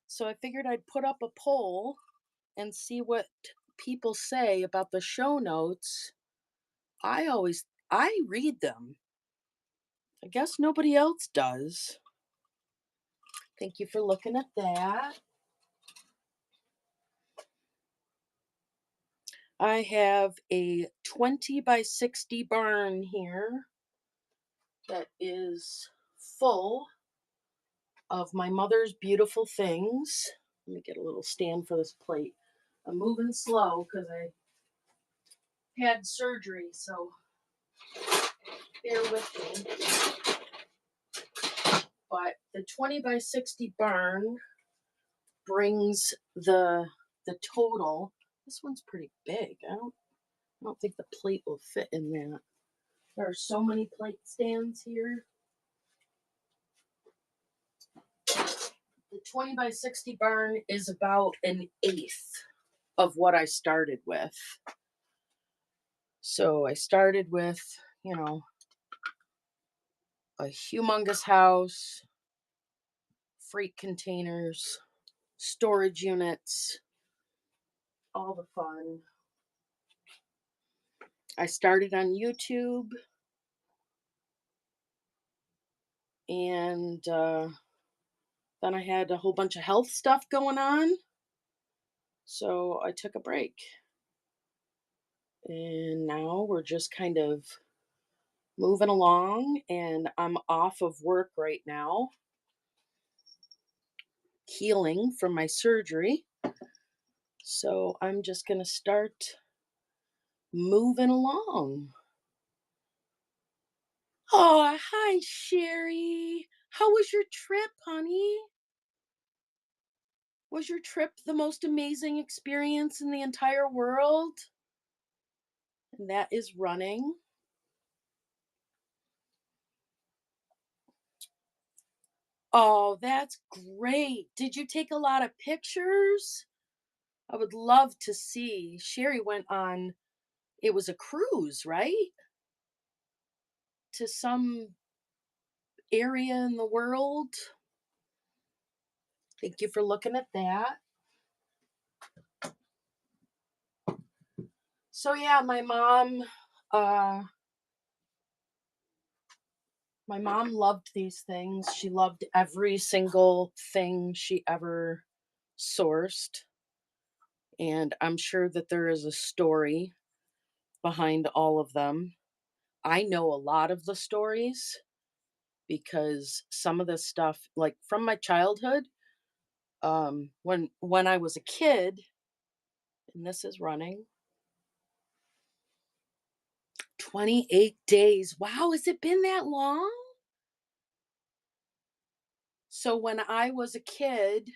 So I figured I'd put up a poll and see what people say about the show notes. I read them. I guess nobody else does. Thank you for looking at that. I have a 20 by 60 barn here that is full of my mother's beautiful things. Let me get a little stand for this plate. I'm moving slow because I had surgery, so bear with me. But the 20 by 60 barn brings the total. This one's pretty big. I don't think the plate will fit in that. There are so many plate stands here. The 20 by 60 barn is about an eighth of what I started with. So I started with, you know, a humongous house, freight containers, storage units, all the fun. I started on YouTube and then I had a whole bunch of health stuff going on. So I took a break. And now we're just kind of moving along, and I'm off of work right now, healing from my surgery. So I'm just going to start moving along. Oh, hi, Sherry. How was your trip, honey? Was your trip the most amazing experience in the entire world? And that is running. Oh, that's great. Did you take a lot of pictures? I would love to see. Sherry went on, it was a cruise, right? To some area in the world. Thank you for looking at that. So yeah, uh my mom loved these things. She loved every single thing she ever sourced. And I'm sure that there is a story behind all of them. I know a lot of the stories because some of the stuff, like from my childhood, when I was a kid, and this is running 28 days. Wow, has it been that long? So when I was a kid,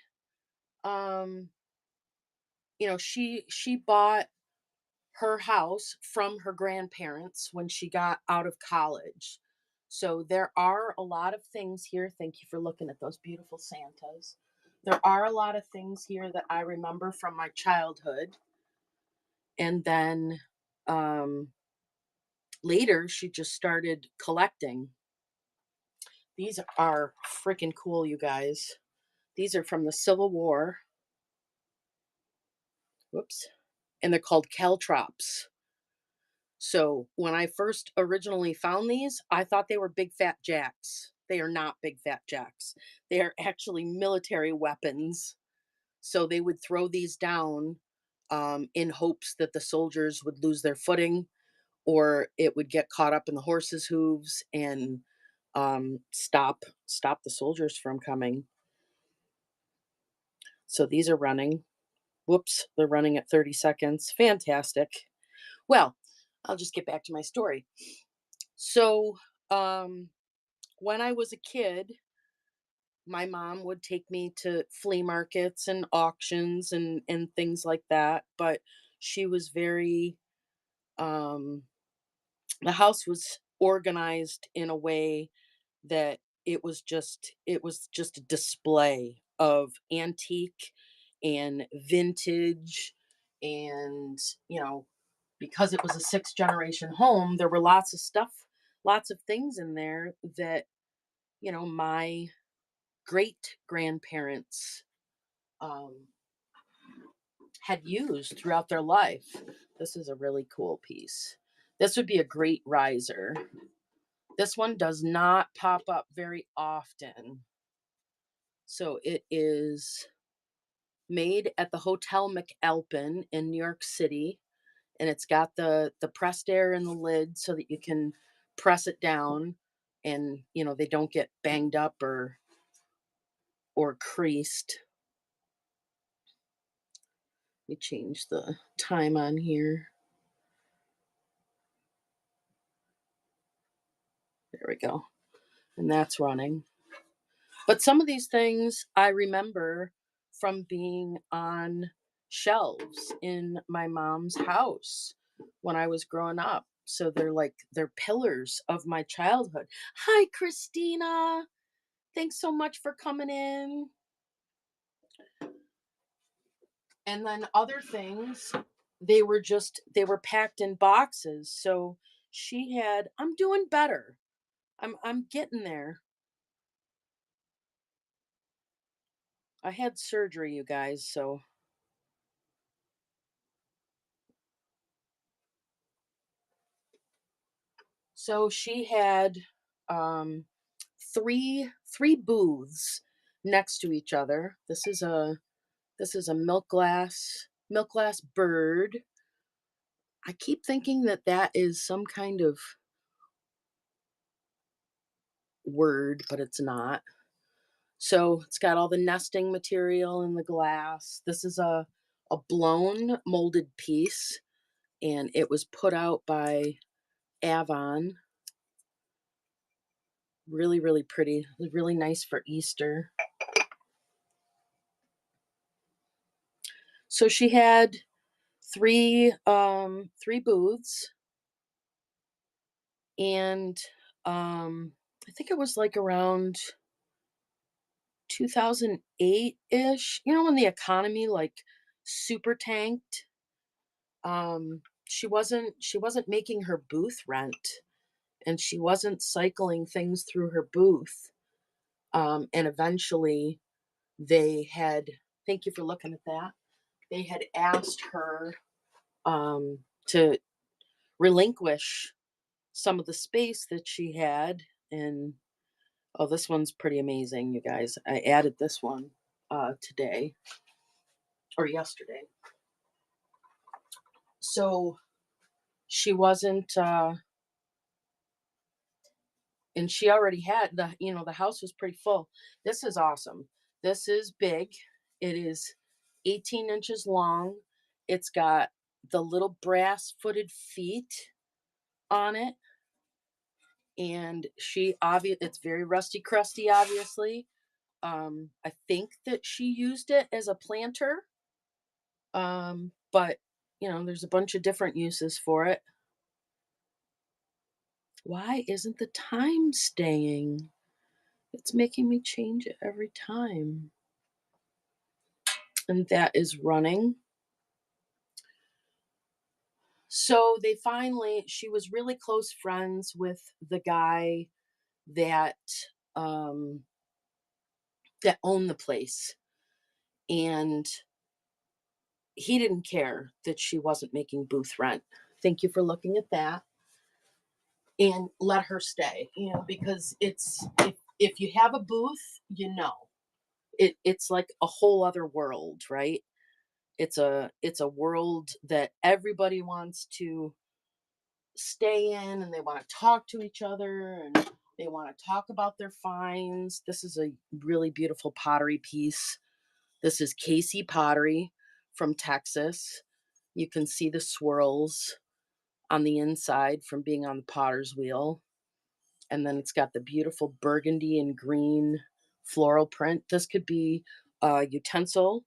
um, she bought her house from her grandparents when she got out of college. So there are a lot of things here. Thank you for looking at those beautiful Santas. There are a lot of things here that I remember from my childhood. And then later, she just started collecting. These are freaking cool, you guys. These are from the Civil War. Whoops. And they're called caltrops. So when I first originally found these, I thought they were big fat jacks. They are not big fat jacks. They are actually military weapons. So they would throw these down in hopes that the soldiers would lose their footing or it would get caught up in the horses' hooves and stop the soldiers from coming. So these are running. Whoops, they're running at 30 seconds. Fantastic. Well, I'll just get back to my story. So, when I was a kid, my mom would take me to flea markets and auctions and things like that, but she was very um the house was organized in a way that it was just a display of antique and vintage and you know because it was a six generation home, there were lots of stuff, lots of things in there that my great grandparents um, had used throughout their life. This is a really cool piece. This would be a great riser. This one does not pop up very often. So it is made at the Hotel McAlpin in New York City, and it's got the pressed air in the lid so that you can press it down, and they don't get banged up or creased. Let me change the time on here. There we go. And that's running. But some of these things I remember from being on shelves in my mom's house when I was growing up. So they're pillars of my childhood. Hi, Christina. Thanks so much for coming in. And then other things, they were packed in boxes. So I'm doing better. I'm getting there. I had surgery, you guys, so she had um three booths next to each other. This is a milk glass bird. I keep thinking that is some kind of word, but it's not. So it's got all the nesting material in the glass. This is a blown molded piece, and it was put out by Avon. Really, really pretty. Really nice for Easter. So she had three booths, and I think it was like around 2008-ish, when the economy like super tanked. She wasn't making her booth rent, and she wasn't cycling things through her booth. And eventually they had thank you for looking at that. They had asked her to relinquish some of the space that she had. And oh, this one's pretty amazing, you guys. I added this one today or yesterday. So she wasn't and she already had the house was pretty full. This is awesome. This is big. It is 18 inches long. It's got the little brass footed feet on it, and it's very rusty crusty, obviously. I think that she used it as a planter. But there's a bunch of different uses for it. Why isn't the time staying? It's making me change it every time. And that is running. So she was really close friends with the guy that um that owned the place, and he didn't care that she wasn't making booth rent. Thank you for looking at that. And let her stay, because if you have a booth, it's like a whole other world, right? It's a world that everybody wants to stay in, and they want to talk to each other, and they want to talk about their finds. This is a really beautiful pottery piece. This is Casey Pottery from Texas. You can see the swirls on the inside from being on the potter's wheel. And then it's got the beautiful burgundy and green floral print. This could be a utensil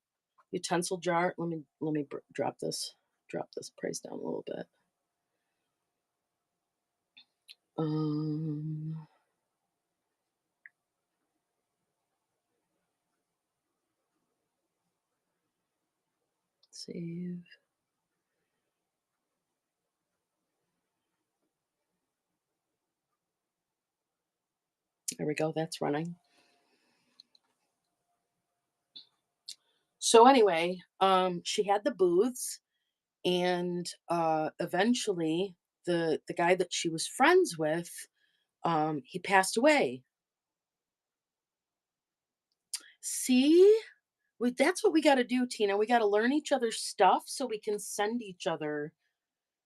jar. Let me drop this price down a little bit. Um, save. There we go. That's running. So anyway, she had the booths, and eventually the guy that she was friends with, he passed away. See? That's what we got to do, Tina. We got to learn each other's stuff so we can send each other.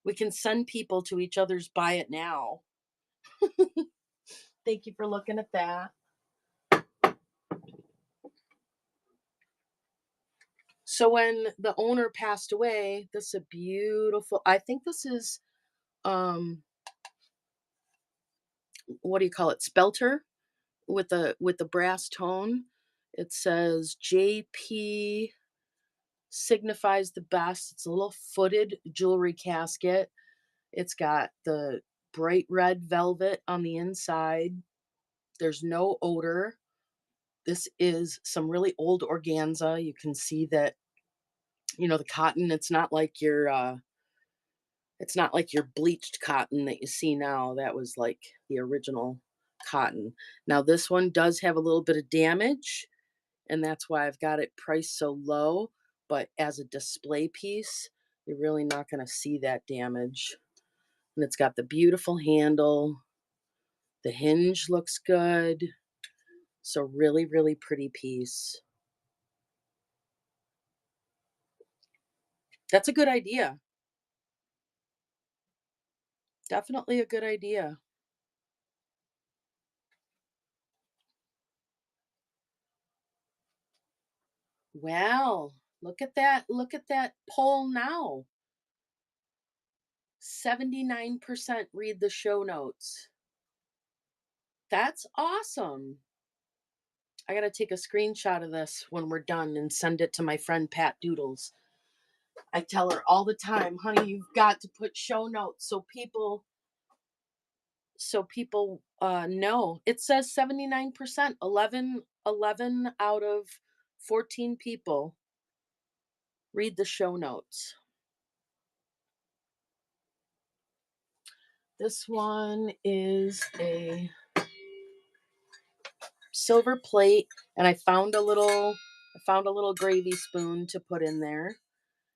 We can send people to each other's buy it now. Thank you for looking at that. So when the owner passed away, this is a beautiful, I think this is um what do you call it? Spelter with the brass tone. It says JP signifies the best. It's a little footed jewelry casket. It's got the bright red velvet on the inside. There's no odor. This is some really old organza. You can see that, the cotton, it's not like your bleached cotton that you see now. That was like the original cotton. Now this one does have a little bit of damage, and that's why I've got it priced so low, but as a display piece, you're really not going to see that damage. And it's got the beautiful handle. The hinge looks good. So really, really pretty piece. That's a good idea. Definitely a good idea. Wow. Look at that. Look at that poll now. 79% read the show notes. That's awesome. I got to take a screenshot of this when we're done and send it to my friend Pat Doodles. I tell her all the time, honey, you've got to put show notes so people know. It says 79%, 11 out of 14 people read the show notes. This one is a silver plate, and I found a little gravy spoon to put in there,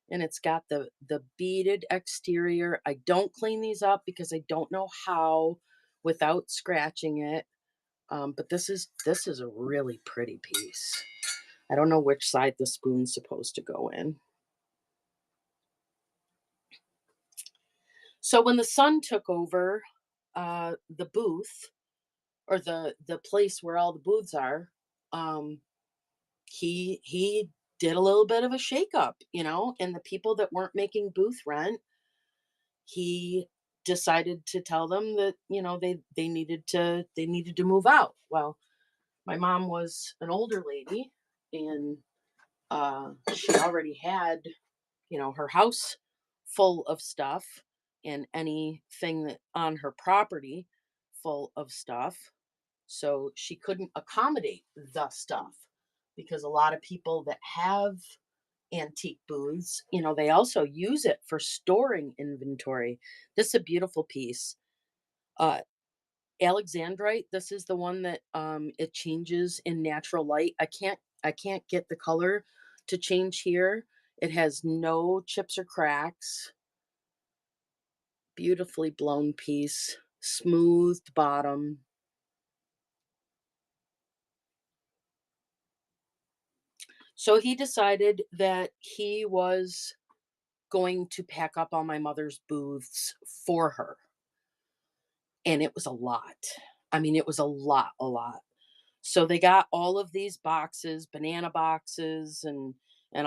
and it's got the beaded exterior. I don't clean these up because I don't know how without scratching it. But this is a really pretty piece. I don't know which side the spoon's supposed to go in. So when the son took over the booth, or the place where all the booths are, um, he did a little bit of a shakeup, and the people that weren't making booth rent, he decided to tell them that they needed to move out. Well, my mom was an older lady, and she already had her house full of stuff, and anything that on her property full of stuff. So she couldn't accommodate the stuff, because a lot of people that have antique booths, they also use it for storing inventory. This is a beautiful piece. Uh, Alexandrite, this is the one that it changes in natural light. I can't get the color to change here. It has no chips or cracks. Beautifully blown piece, smoothed bottom. So he decided that he was going to pack up all my mother's booths for her. And it was a lot. I mean, it was a lot, a lot. So they got all of these boxes, banana boxes, and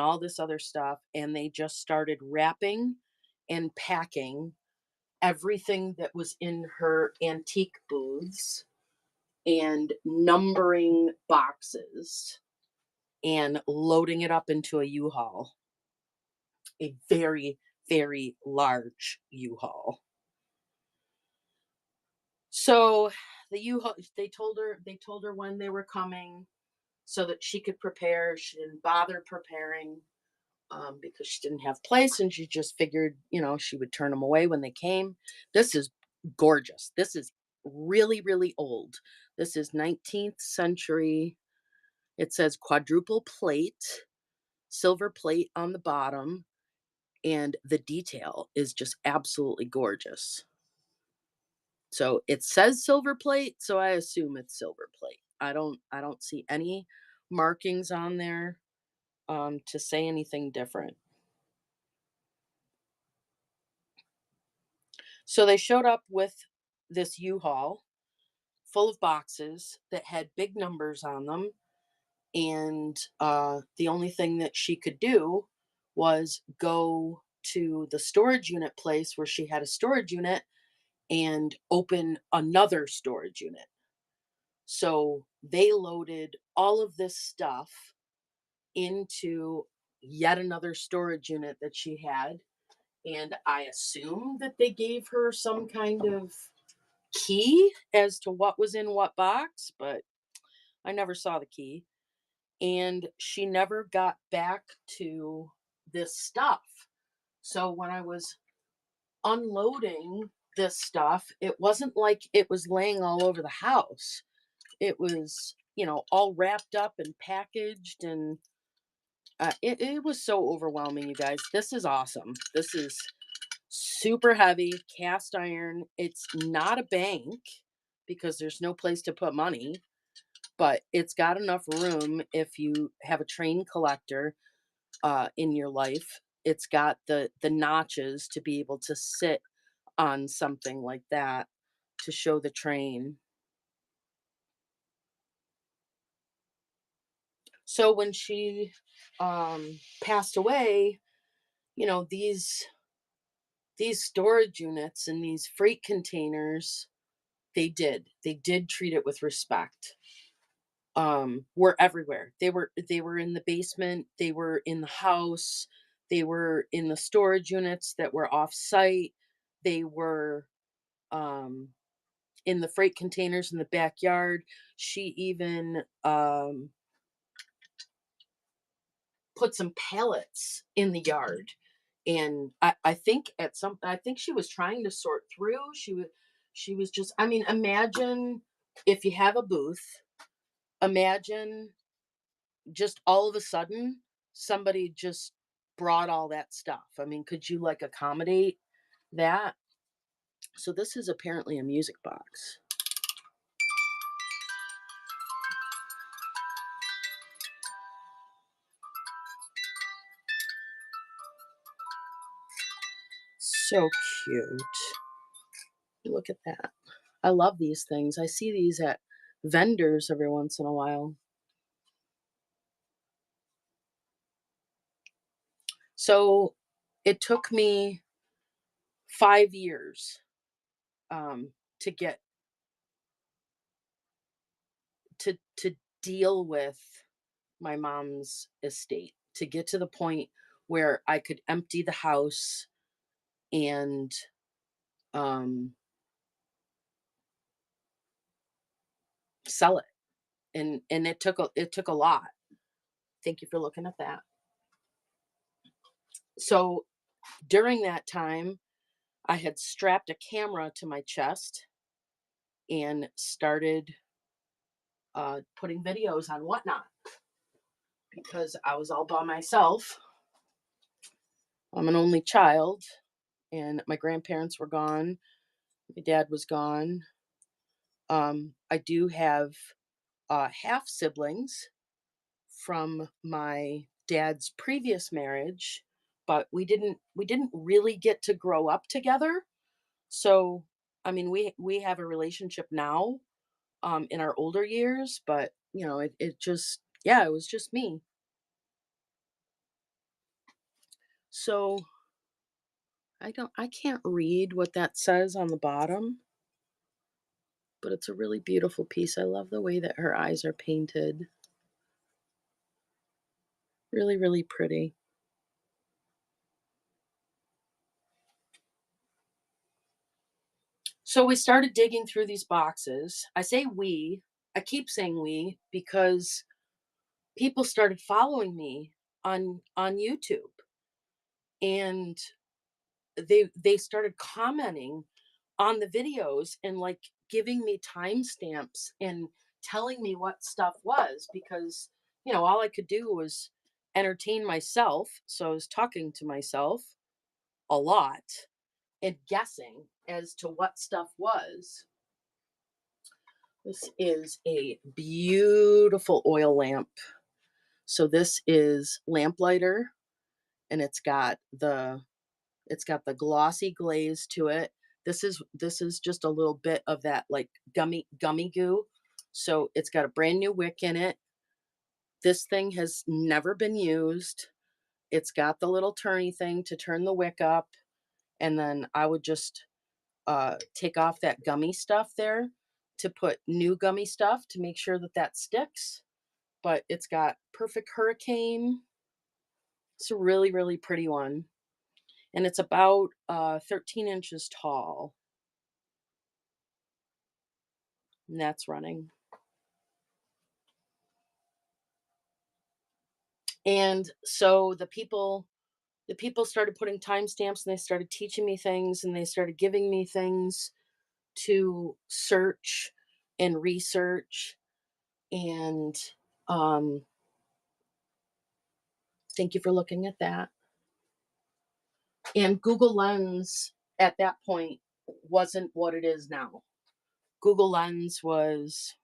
all this other stuff, and they just started wrapping and packing everything that was in her antique booths, and numbering boxes and loading it up into a U-Haul, a very, very large U-Haul. So the U-Haul, they told her when they were coming so that she could prepare. She didn't bother preparing, because she didn't have place, and she just figured, she would turn them away when they came. This is gorgeous. This is really, really old. This is 19th century. It says quadruple plate, silver plate on the bottom, and the detail is just absolutely gorgeous. So it says silver plate, so I assume it's silver plate. I don't see any markings on there to say anything different. So they showed up with this U-Haul full of boxes that had big numbers on them, and the only thing that she could do was go to the storage unit place where she had a storage unit and open another storage unit. So they loaded all of this stuff into yet another storage unit that she had. And I assume that they gave her some kind of key as to what was in what box, but I never saw the key. And she never got back to this stuff. So when I was unloading this stuff, it wasn't like it was laying all over the house. It was, all wrapped up and packaged, and it was so overwhelming, you guys. This is awesome. This is super heavy cast iron. It's not a bank because there's no place to put money, but it's got enough room if you have a train collector in your life. It's got the notches to be able to sit on something like that to show the train. So when she passed away, you know, these storage units and these freight containers, they did treat it with respect. Were everywhere. They were in the basement, they were in the house, they were in the storage units that were off site, they were um in the freight containers in the backyard. She even put some pallets in the yard. And I think she was trying to sort through. She was just, I mean, imagine if you have a booth, imagine just all of a sudden somebody just brought all that stuff. I mean, could you like accommodate that? So this is apparently a music box. So cute. Look at that. I love these things. I see these at vendors every once in a while. So it took me 5 years to get to deal with my mom's estate, to get to the point where I could empty the house and um, sell it. And it took a lot. Thank you for looking at that. So during that time, I had strapped a camera to my chest and started putting videos on Whatnot because I was all by myself. I'm an only child, and my grandparents were gone. My dad was gone. I do have half siblings from my dad's previous marriage, but we didn't really get to grow up together. So, I mean, we have a relationship now in our older years, but it just, yeah, it was just me. So I can't read what that says on the bottom, but it's a really beautiful piece. I love the way that her eyes are painted. Really, really pretty. So we started digging through these boxes. I keep saying we because people started following me on YouTube, and they started commenting on the videos and like giving me timestamps and telling me what stuff was, because all I could do was entertain myself. So I was talking to myself a lot and guessing as to what stuff was. This is a beautiful oil lamp. So this is lamplighter, and it's got the glossy glaze to it. This is just a little bit of that like gummy goo. So it's got a brand new wick in it. This thing has never been used. It's got the little turny thing to turn the wick up, and then I would just take off that gummy stuff there to put new gummy stuff to make sure that that sticks. But it's got perfect hurricane. It's a really, really pretty one. And it's about 13 inches tall. And that's running. And so the people started putting timestamps, and they started teaching me things, and they started giving me things to search and research. And um, thank you for looking at that. And Google Lens at that point wasn't what it is now. Google Lens was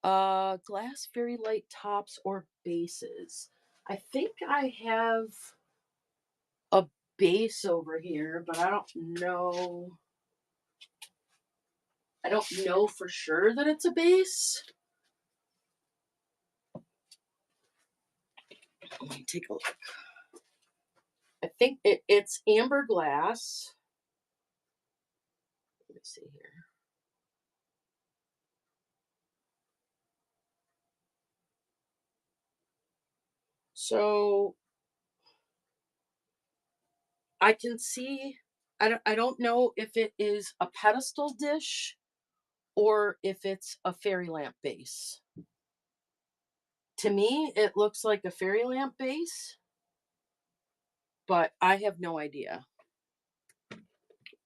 glass fairy light tops or bases. I think I have a base over here, but I don't know. I don't know for sure that it's a base. Let me take a look. I think it's amber glass. Let me see here. So I can see. I don't know if it is a pedestal dish or if it's a fairy lamp base. To me, it looks like a fairy lamp base, but I have no idea.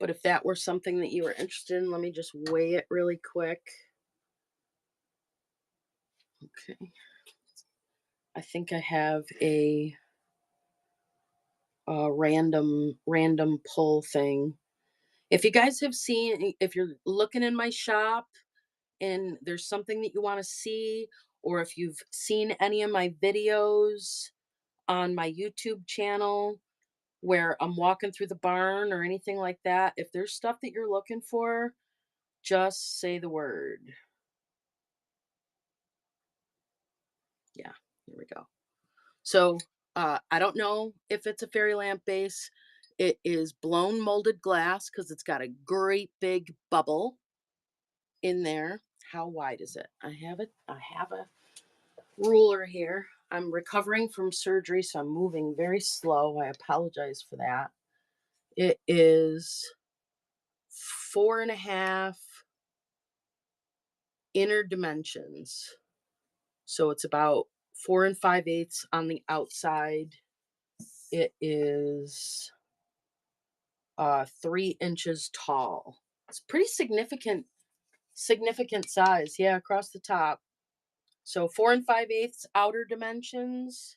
But if that were something that you were interested in, let me just weigh it really quick. Okay. I think I have a random pull thing. If you guys have seen, if you're looking in my shop and there's something that you want to see, or if you've seen any of my videos on my YouTube channel where I'm walking through the barn or anything like that, if there's stuff that you're looking for, just say the word. Yeah, here we go. So I don't know if it's a fairy lamp base. It is blown molded glass because it's got a great big bubble in there. How wide is it? I have a ruler here. I'm recovering from surgery, so I'm moving very slow. I apologize for that. It is 4.5 inner dimensions. So it's about 4 5/8 on the outside. It is 3 inches tall. It's pretty significant size. Yeah, across the top. So 4 5/8 outer dimensions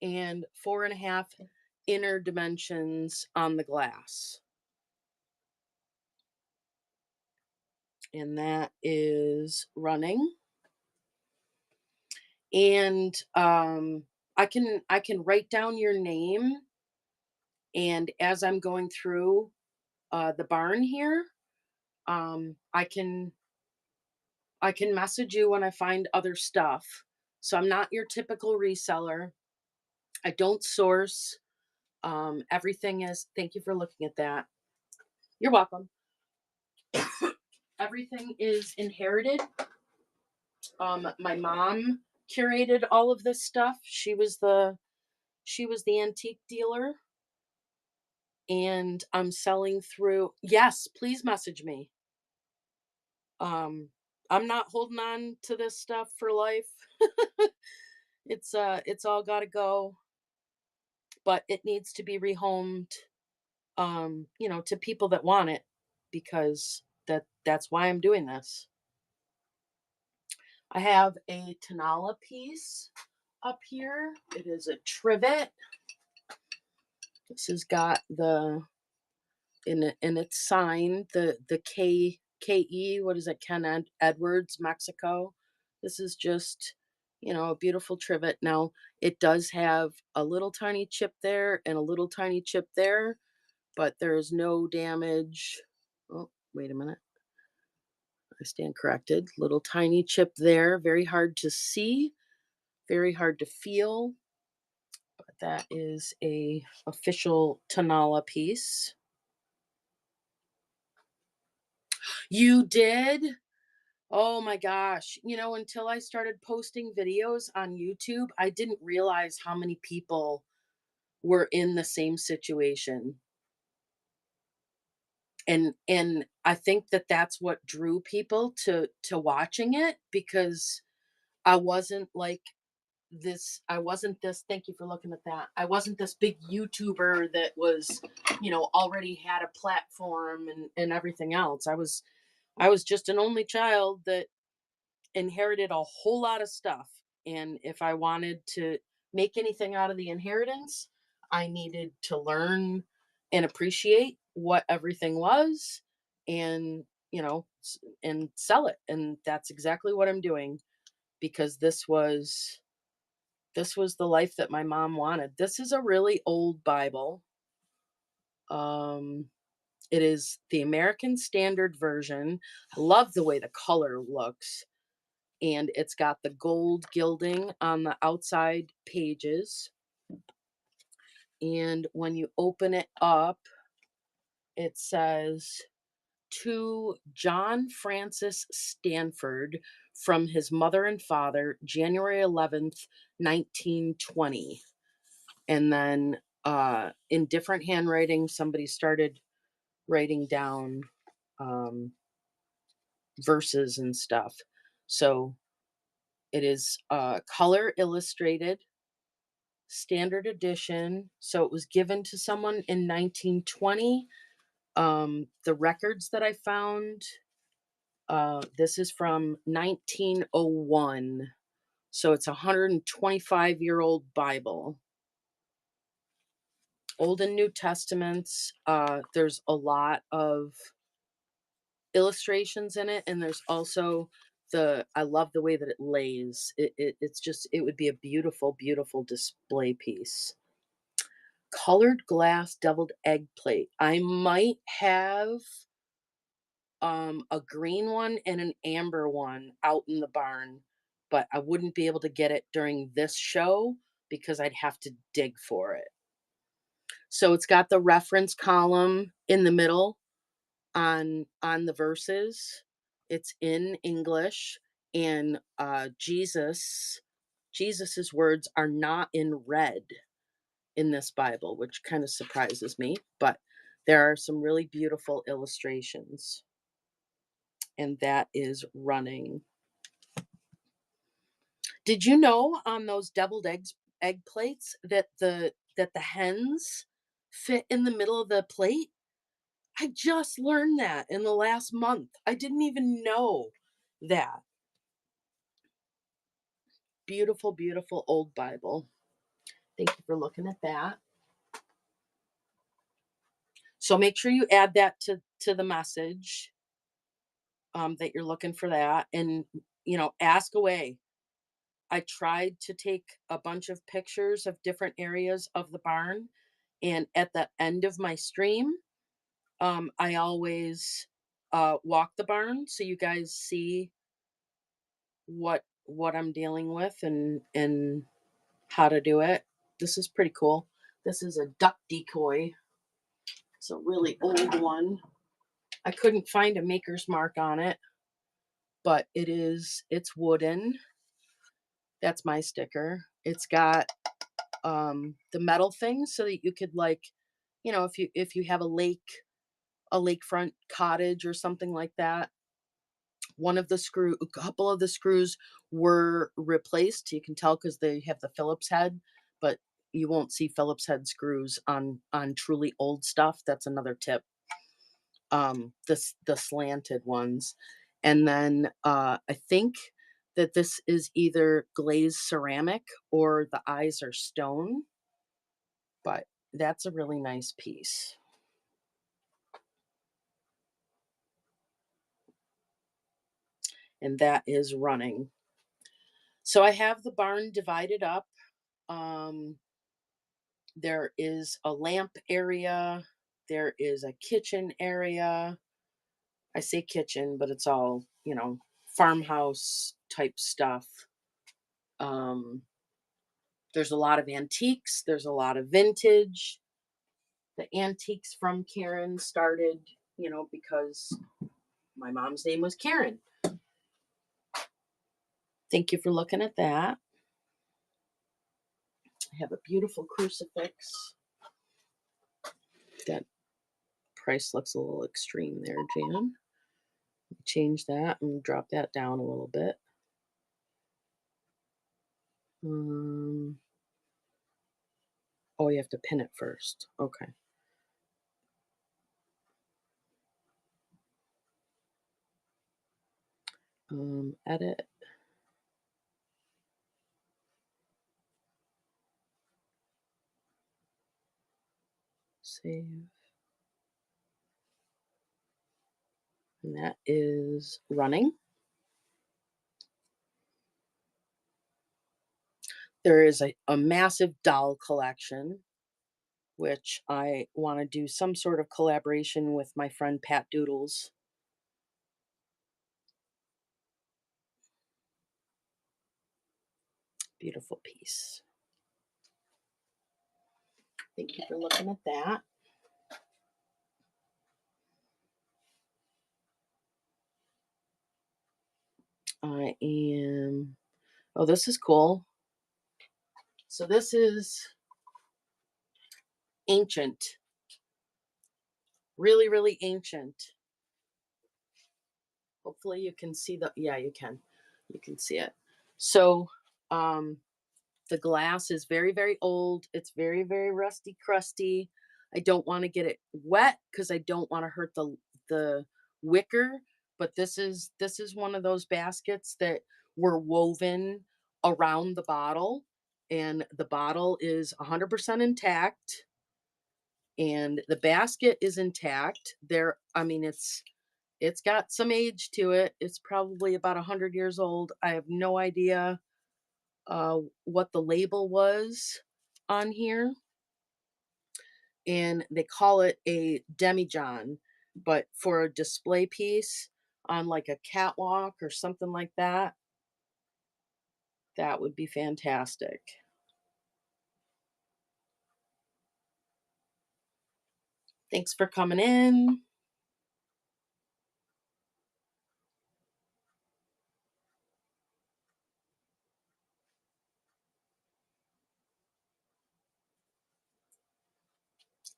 and 4.5 inner dimensions on the glass. And that is running. And I can write down your name, and as I'm going through the barn here, I can message you when I find other stuff. So I'm not your typical reseller. I don't source. Everything is, thank you for looking at that. You're welcome. Everything is inherited. My mom curated all of this stuff. She was the antique dealer, and I'm selling through. Yes, please message me. Um, I'm not holding on to this stuff for life. It's all got to go, but it needs to be rehomed. To people that want it, because that's why I'm doing this. I have a Tanala piece up here. It is a trivet. This has got the in its sign the KE. What is it? Edwards, Mexico. This is just a beautiful trivet. Now it does have a little tiny chip there and a little tiny chip there, but there is no damage. Oh, wait a minute. I stand corrected. Little tiny chip there. Very hard to see. Very hard to feel. But that is a official Tanala piece. You did? Oh my gosh. Until I started posting videos on YouTube, I didn't realize how many people were in the same situation. And I think that that's what drew people to watching it, because I wasn't like I wasn't this, thank you for looking at that. I wasn't this big YouTuber that was, already had a platform and everything else. I was just an only child that inherited a whole lot of stuff. And if I wanted to make anything out of the inheritance, I needed to learn and appreciate what everything was, and, and sell it. And that's exactly what I'm doing, because this was the life that my mom wanted. This is a really old Bible. Um, it is the American Standard Version. I love the way the color looks, and it's got the gold gilding on the outside pages. And when you open it up, it says, to John Francis Stanford, from his mother and father, January 11th, 1920. And then in different handwriting, somebody started writing down um, verses and stuff. So it is color illustrated, standard edition. So it was given to someone in 1920. The records that I found, this is from 1901. So it's a 125-year-old Bible. Old and New Testaments. There's a lot of illustrations in it, and there's also I love the way that it lays. It's just, it would be a beautiful, beautiful display piece. Colored glass deviled egg plate. I might have a green one and an amber one out in the barn, but I wouldn't be able to get it during this show because I'd have to dig for it. So it's got the reference column in the middle on the verses. It's in English, and Jesus's words are not in red in this Bible, which kind of surprises me, but there are some really beautiful illustrations, and that is running. Did you know on those deviled egg plates that the hens fit in the middle of the plate? I just learned that in the last month. I didn't even know that. Beautiful, beautiful old Bible. Thank you for looking at that. So make sure you add that to the message, that you're looking for that, and ask away. I tried to take a bunch of pictures of different areas of the barn, and at the end of my stream, I always walk the barn so you guys see what I'm dealing with, and how to do it. This is pretty cool. This is a duck decoy. It's a really old one. I couldn't find a maker's mark on it, but it's wooden. That's my sticker. It's got the metal things so that you could, like, if you have a lakefront cottage or something like that. A couple of the screws were replaced. You can tell because they have the Phillips head, but you won't see Phillips head screws on truly old stuff. That's another tip. The slanted ones, and then I think that this is either glazed ceramic or the eyes are stone, but that's a really nice piece. And that is running. So I have the barn divided up. Um, there is a lamp area, there is a kitchen area. I say kitchen, but it's all, farmhouse type stuff. Um, there's a lot of antiques, there's a lot of vintage. The antiques from Karen started, because my mom's name was Karen. Thank you for looking at that. I have a beautiful crucifix. That price looks a little extreme there, Jan. Change that and drop that down a little bit. Um, oh, you have to pin it first. Okay. Edit, save, and that is running. There is a massive doll collection, which I want to do some sort of collaboration with my friend Pat Doodles. Beautiful piece. Thank you for looking at that. I am, oh, this is cool. So this is ancient, really, really ancient. Hopefully you can see yeah, you can. You can see it. So, um, the glass is very, very old. It's very, very rusty, crusty. I don't want to get it wet because I don't want to hurt the wicker. But this is one of those baskets that were woven around the bottle, and the bottle is 100% intact, and the basket is intact. I mean, it's got some age to it. It's probably about 100 years old. I have no idea what the label was on here, and they call it a demijohn, but for a display piece on like a catwalk or something like that, that would be fantastic. Thanks for coming in.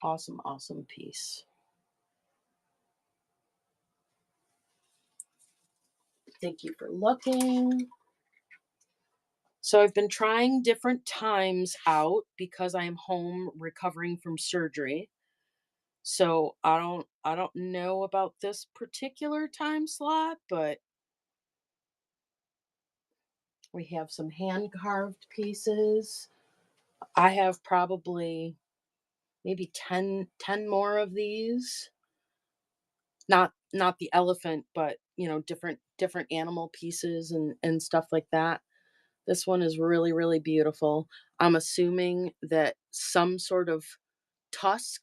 Awesome, awesome piece. Thank you for looking. So I've been trying different times out because I am home recovering from surgery. So I don't know about this particular time slot, but we have some hand carved pieces. I have probably maybe ten more of these. Not the elephant, but different animal pieces and stuff like that. This one is really, really beautiful. I'm assuming that some sort of tusk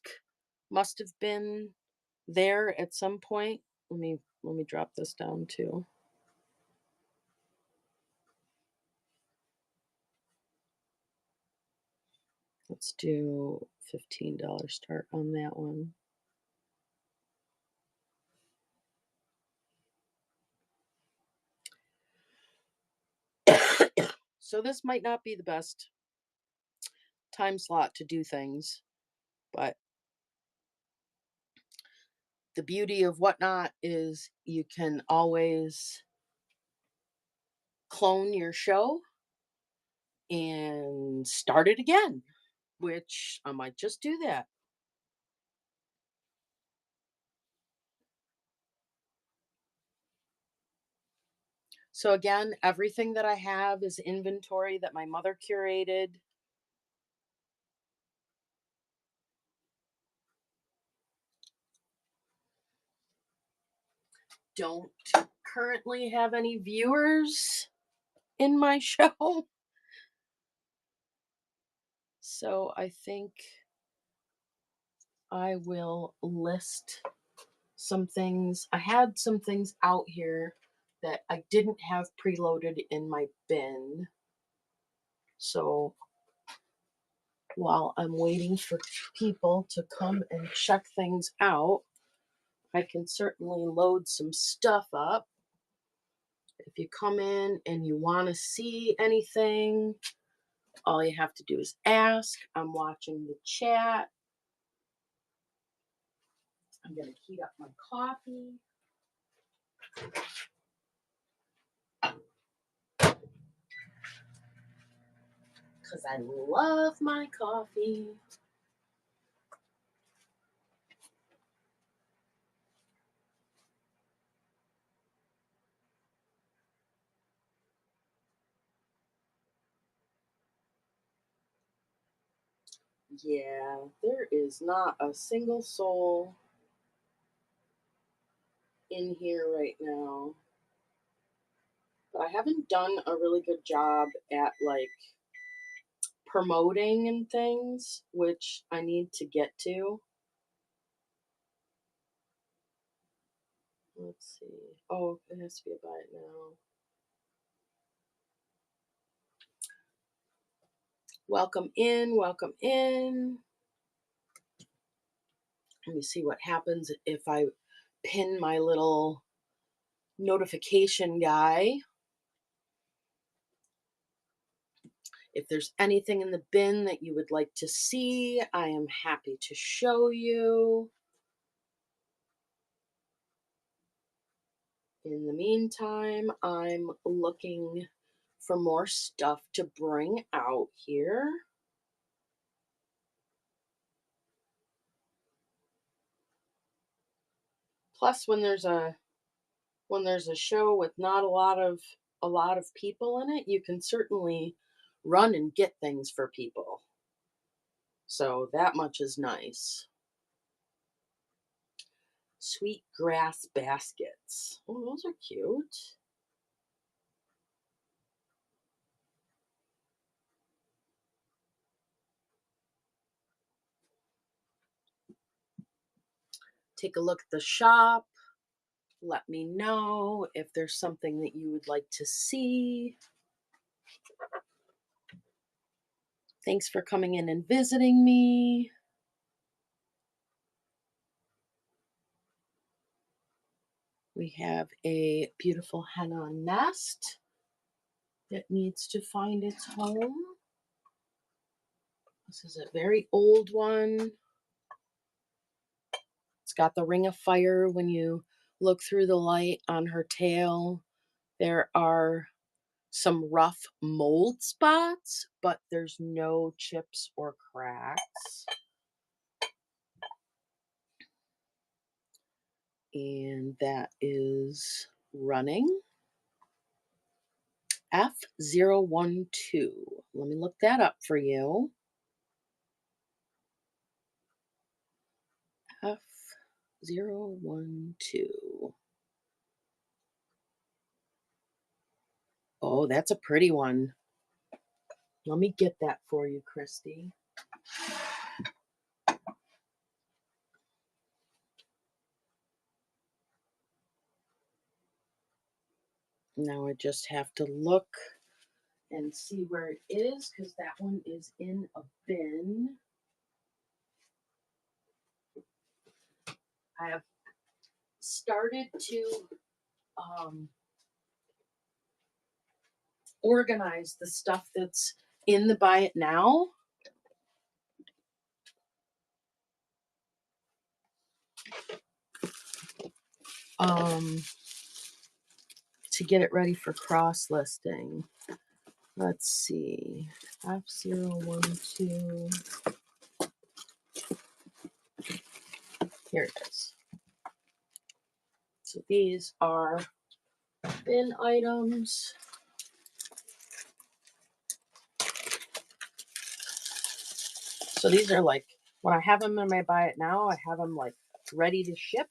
must have been there at some point. Let me drop this down too. Let's do $15 start on that one. So this might not be the best time slot to do things, but the beauty of Whatnot is you can always clone your show and start it again, which I might just do that. So again, everything that I have is inventory that my mother curated. Don't currently have any viewers in my show. So I think I will list some things. I had some things out here that I didn't have preloaded in my bin. So while I'm waiting for people to come and check things out, I can certainly load some stuff up. If you come in and you want to see anything, all you have to do is ask. I'm watching the chat. I'm going to heat up my coffee. Because I love my coffee. Yeah, there is not a single soul in here right now. But I haven't done a really good job at like promoting and things, which I need to get to. Let's see. Oh, it has to be a buy it now. Welcome in, welcome in. Let me see what happens if I pin my little notification guy. If there's anything in the bin that you would like to see, I am happy to show you. In the meantime, I'm looking for more stuff to bring out here. Plus, when there's a show with not a lot of people in it, you can certainly run and get things for people. So that much is nice. Sweet grass baskets. Oh, those are cute. Take a look at the shop. Let me know if there's something that you would like to see. Thanks for coming in and visiting me. We have a beautiful henna nest that needs to find its home. This is a very old one. It's got the ring of fire. When you look through the light on her tail, there are some rough mold spots, but there's no chips or cracks. And that is running F012. Let me look that up for you. F012. Oh, that's a pretty one. Let me get that for you, Christy. Now I just have to look and see where it is because that one is in a bin. I have started to organize the stuff that's in the buy it now. To get it ready for cross listing. Let's see. F012. Here it is. So these are bin items. So these are like, when I have them in my buy it now, I have them like ready to ship,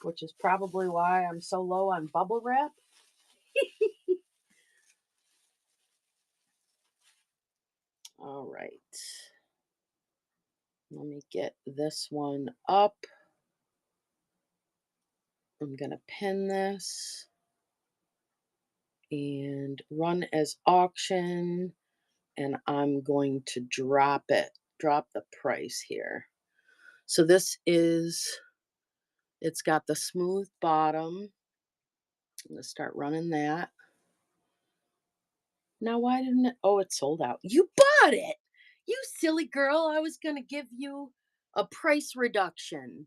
which is probably why I'm so low on bubble wrap. All right. Let me get this one up. I'm going to pin this and run as auction, and I'm going to drop the price here. So this is, it's got the smooth bottom. I'm going to start running that. Now, why didn't it? Oh, it's sold out. You bought it. You silly girl. I was going to give you a price reduction.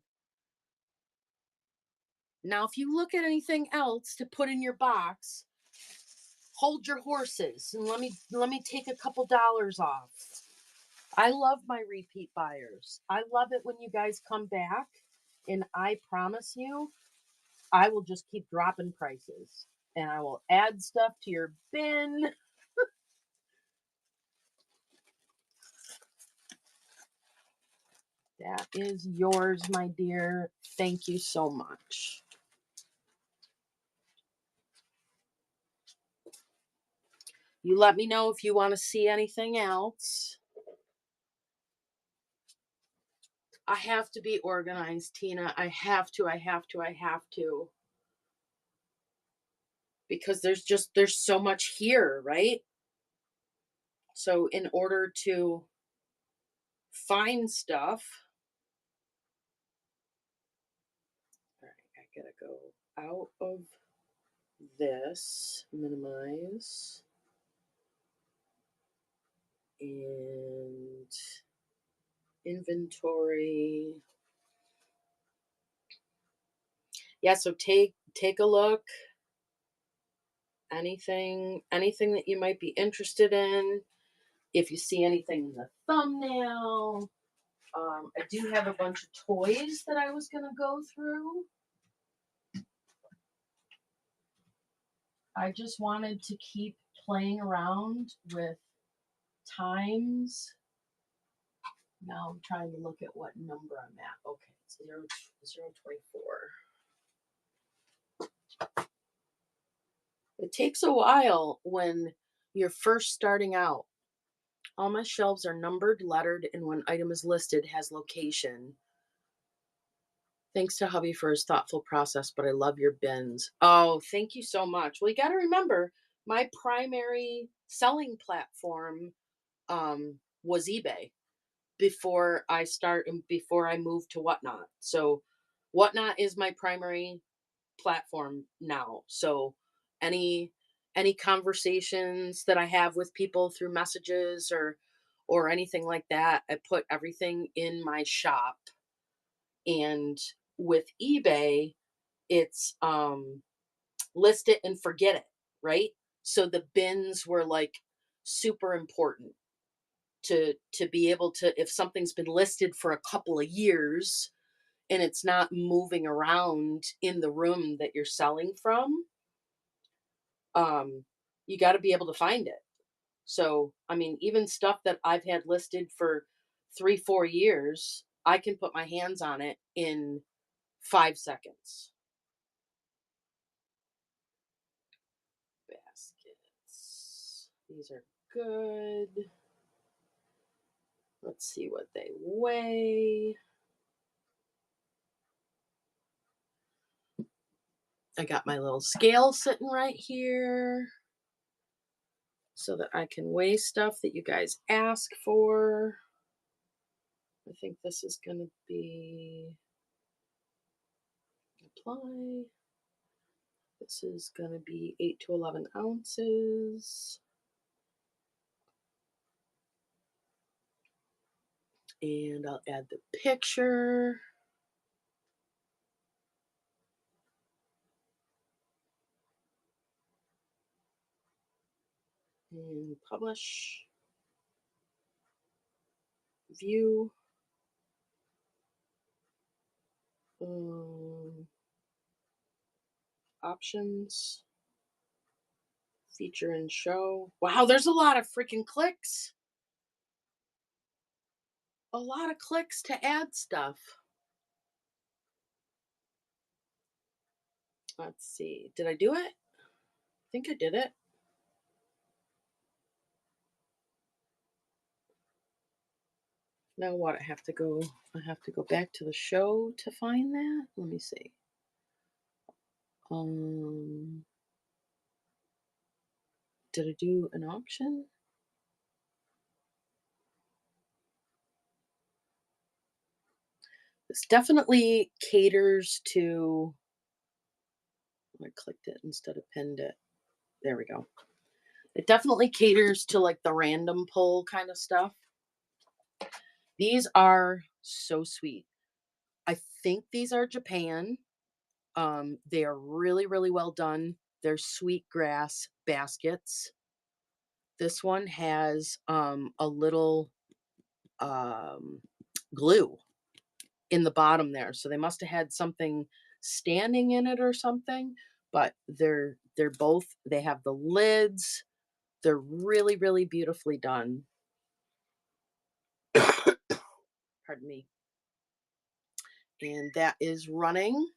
Now, if you look at anything else to put in your box, hold your horses and let me take a couple dollars off. I love my repeat buyers. I love it when you guys come back, and I promise you, I will just keep dropping prices and I will add stuff to your bin. That is yours, my dear. Thank you so much. You let me know if you want to see anything else. I have to be organized, Tina. I have to. Because there's so much here, right? So in order to find stuff, all right, I gotta go out of this, minimize, and inventory. Yeah, so take a look. Anything that you might be interested in. If you see anything in the thumbnail, I do have a bunch of toys that I was gonna go through. I just wanted to keep playing around with times. Now I'm trying to look at what number I'm at. Okay, it's 024. It takes a while when you're first starting out. All my shelves are numbered, lettered, and when item is listed has location. Thanks to hubby for his thoughtful process, but I love your bins. Oh, thank you so much. Well, you got to remember, my primary selling platform was eBay before I moved to Whatnot. So Whatnot is my primary platform now. So any any conversations that I have with people through messages or anything like that, I put everything in my shop. And with eBay, it's list it and forget it, right? So the bins were like super important to be able to, if something's been listed for a couple of years and it's not moving around in the room that you're selling from, um you got to be able to find it. So I mean, even stuff that I've had listed for 3 4 years, I can put my hands on it in 5 seconds. Baskets, these are good. Let's see what they weigh. I got my little scale sitting right here so that I can weigh stuff that you guys ask for. I think this is going to be apply. This is going to be 8 to 11 ounces. And I'll add the picture. And publish. View. Options, feature and show. Wow, there's a lot of freaking clicks. A lot of clicks to add stuff. Let's see. Did I do it? I think I did it. Now what? I have to go back to the show to find that. Let me see. Um did I do an option? This definitely caters to I clicked it instead of pinned it. There we go. It definitely caters to like the random pull kind of stuff. These are so sweet. I think these are Japan. They are really, really well done. They're sweet grass baskets. This one has a little um, glue in the bottom there, so they must have had something standing in it or something. But they're both. They have the lids. They're really, really beautifully done. Pardon me. And that is running.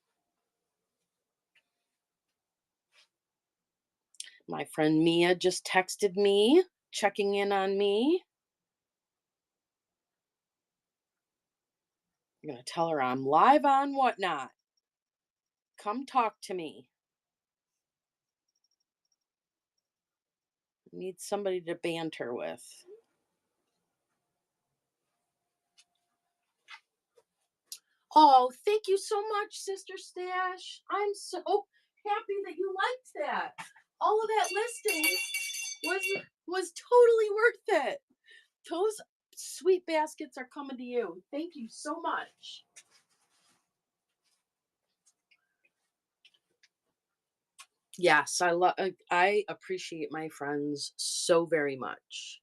My friend Mia just texted me, checking in on me. I'm gonna tell her I'm live on Whatnot. Come talk to me. Need somebody to banter with. Oh, thank you so much, Sister Stash. I'm so happy that you liked that. All of that listing was was totally worth it. Those sweet baskets are coming to you. Thank you so much. Yes, I appreciate my friends so very much.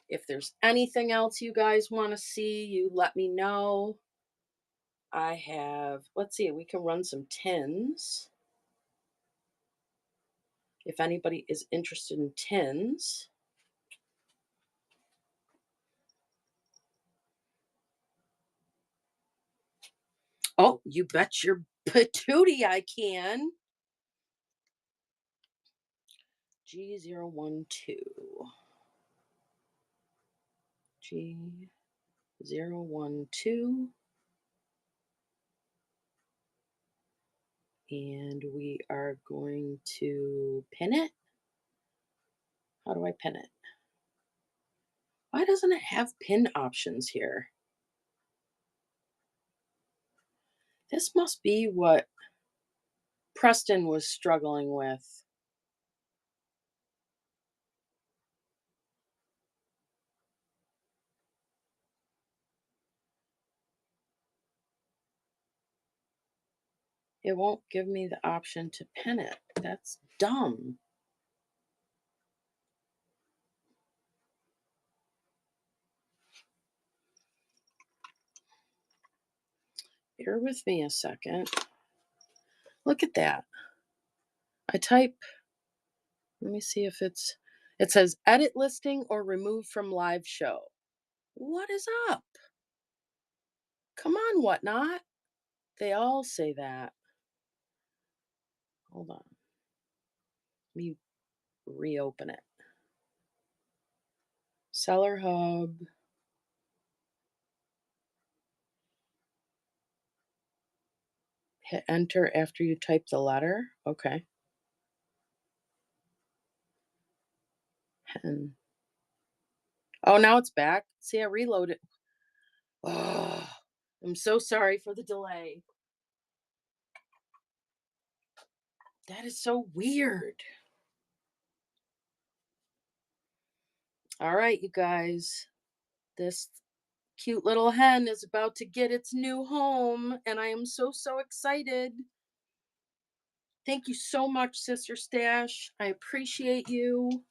If there's anything else you guys want to see, you let me know. I have, let's see, we can run some tins. If anybody is interested in tins. Oh, you bet your patootie I can. G012. G012. And we are going to pin it. How do I pin it? Why doesn't it have pin options here? This must be what Preston was struggling with. It won't give me the option to pin it. That's dumb. Bear with me a second. Look at that. I type, let me see if it says edit listing or remove from live show. What is up? Come on, Whatnot. They all say that. Hold on. Let me reopen it. Seller Hub. Hit enter after you type the letter. Okay. And oh, now it's back. See, I reloaded. Oh, I'm so sorry for the delay. That is so weird. All right, you guys. This cute little hen is about to get its new home, and I am so, so excited. Thank you so much, Sister Stash. I appreciate you.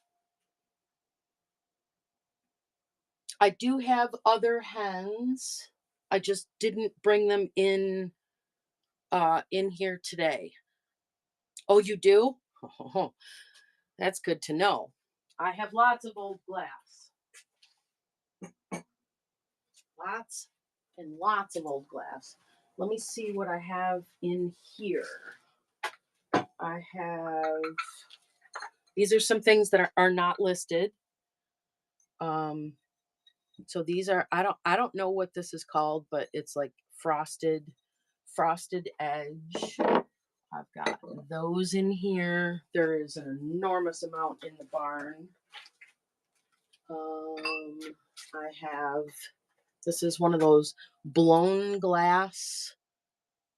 I do have other hens. I just didn't bring them in in here today. Oh, you do? Oh, that's good to know. I have lots of old glass. Lots and lots of old glass. Let me see what I have in here. I have, these are some things that are not listed. Um, so these are, I don't know what this is called, but it's like frosted edge. I've got those in here. There is an enormous amount in the barn. I have, this is one of those blown glass.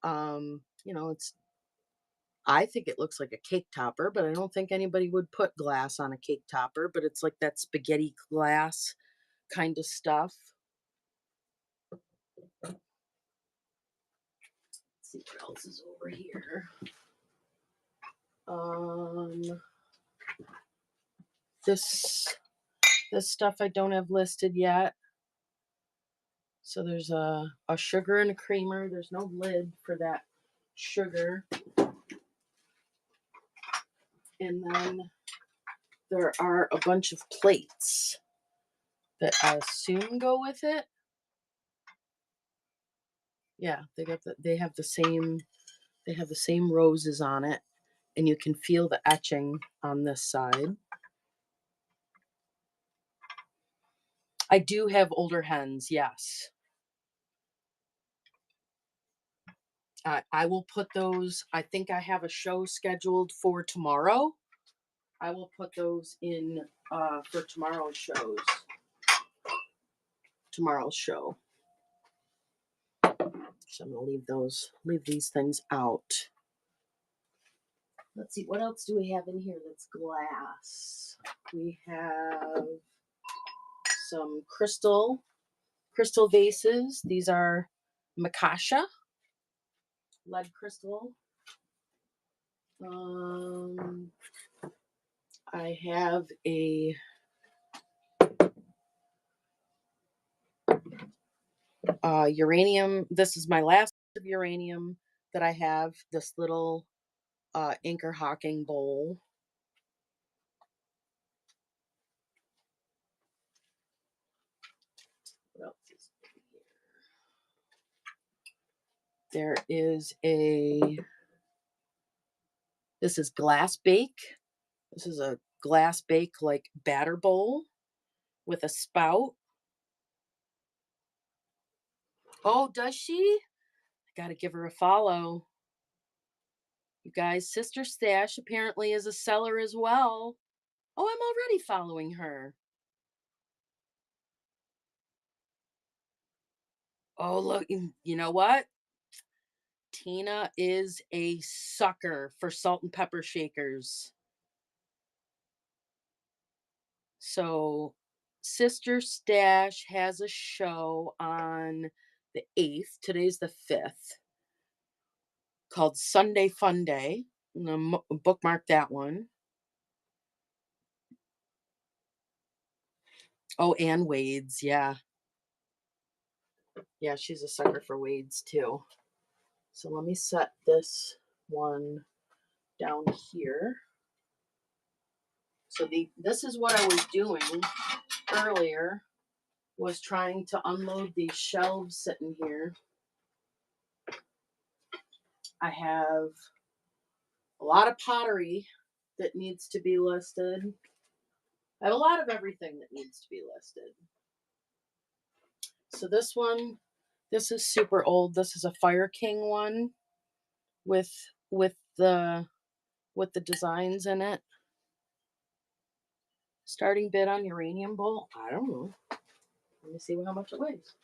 It's, I think it looks like a cake topper, but I don't think anybody would put glass on a cake topper, but it's like that spaghetti glass kind of stuff. Let's see what else is over here. This stuff I don't have listed yet. So there's a sugar and a creamer. There's no lid for that sugar. And then there are a bunch of plates that I assume go with it. Yeah, they have the same roses on it, and you can feel the etching on this side. I do have older hens, yes. I will put those, I think I have a show scheduled for tomorrow. I will put those in for tomorrow's show. So I'm gonna leave these things out. Let's see, what else do we have in here that's glass? We have some crystal vases. These are Makasha lead crystal. I have a uranium. This is my last of uranium that I have. This little Anchor Hawking bowl. What else is here? There is this is glass bake. This is a glass bake like batter bowl with a spout. Oh, does she? I gotta give her a follow. You guys, Sister Stash apparently is a seller as well. Oh, I'm already following her. Oh, look, you know what? Tina is a sucker for salt and pepper shakers. So, Sister Stash has a show on the 8th. Today's the 5th, called Sunday Fun Day. Bookmark that one. Oh, and Wade's, yeah. Yeah, she's a sucker for Wade's too. So let me set this one down here. So this is what I was doing earlier, was trying to unload these shelves sitting here. I have a lot of pottery that needs to be listed. I have a lot of everything that needs to be listed. So this is super old. This is a Fire King one with the designs in it. Starting bid on uranium bowl? I don't know. Let me see how much it weighs.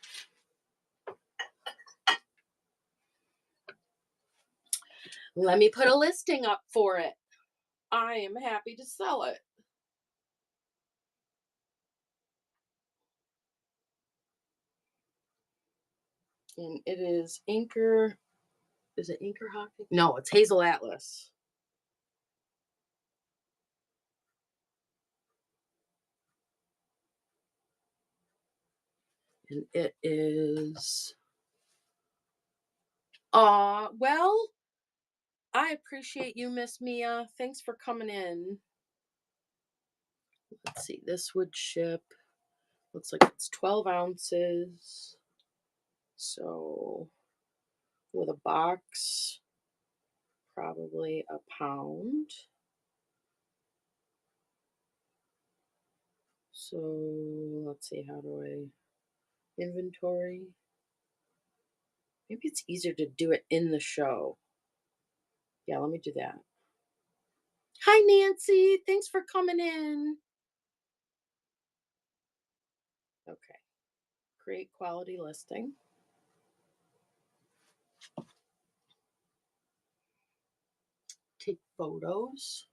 Let me put a listing up for it. I am happy to sell it. And it is Anchor. Is it Anchor Hawking? No, it's Hazel Atlas. And it is Well, I appreciate you, Miss Mia. Thanks for coming in. Let's see, this would ship. Looks like it's 12 ounces. So with a box, probably a pound. So let's see, how do I inventory? Maybe it's easier to do it in the show. Yeah, let me do that. Hi, Nancy. Thanks for coming in. Okay. Create quality listing. Take photos.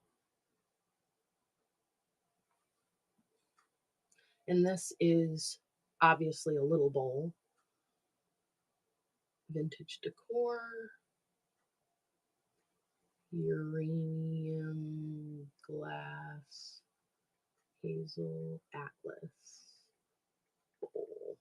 And this is obviously a little bowl. Vintage decor. Uranium glass. Hazel atlas bowl.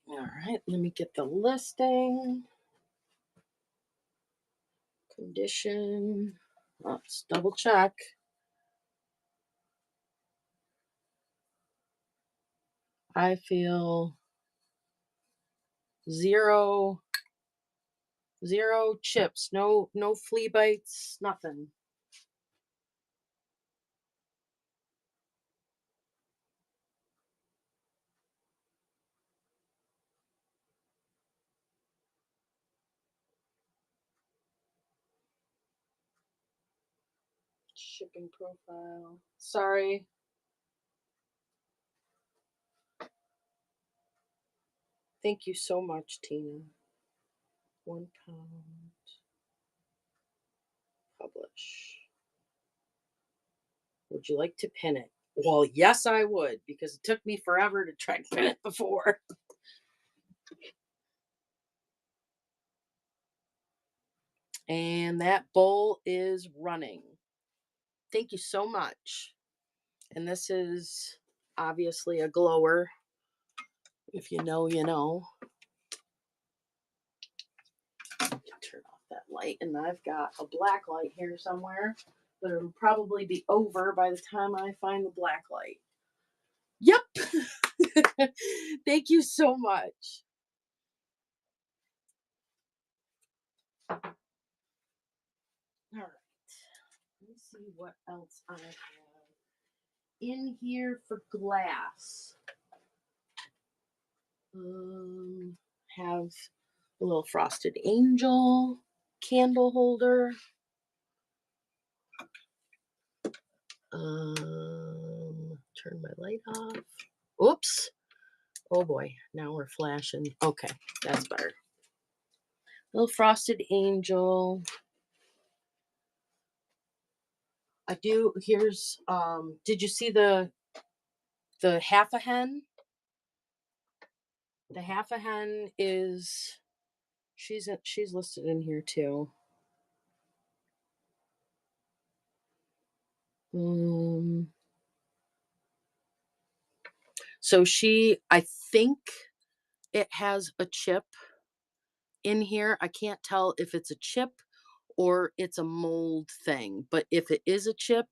All right, let me get the listing. Condition. Let's double check. I feel zero chips, no flea bites, nothing. Shipping profile. Sorry. Thank you so much, Tina. 1 pound. Publish. Would you like to pin it? Well, yes, I would, because it took me forever to try and pin it before. And that bowl is running. Thank you so much. And this is obviously a glower. If you know, you know. Turn off that light. And I've got a black light here somewhere, but it'll probably be over by the time I find the black light. Yep. Thank you so much. All right. Let me see what else I have in here for glass. Have a little frosted angel candle holder. Turn my light off. Oops. Oh boy, now we're flashing. Okay, that's better. Little frosted angel. I do. Here's did you see the half a hen? The half a hen is she's listed in here too. Um so I think it has a chip in here. I can't tell if it's a chip or it's a mold thing, but if it is a chip,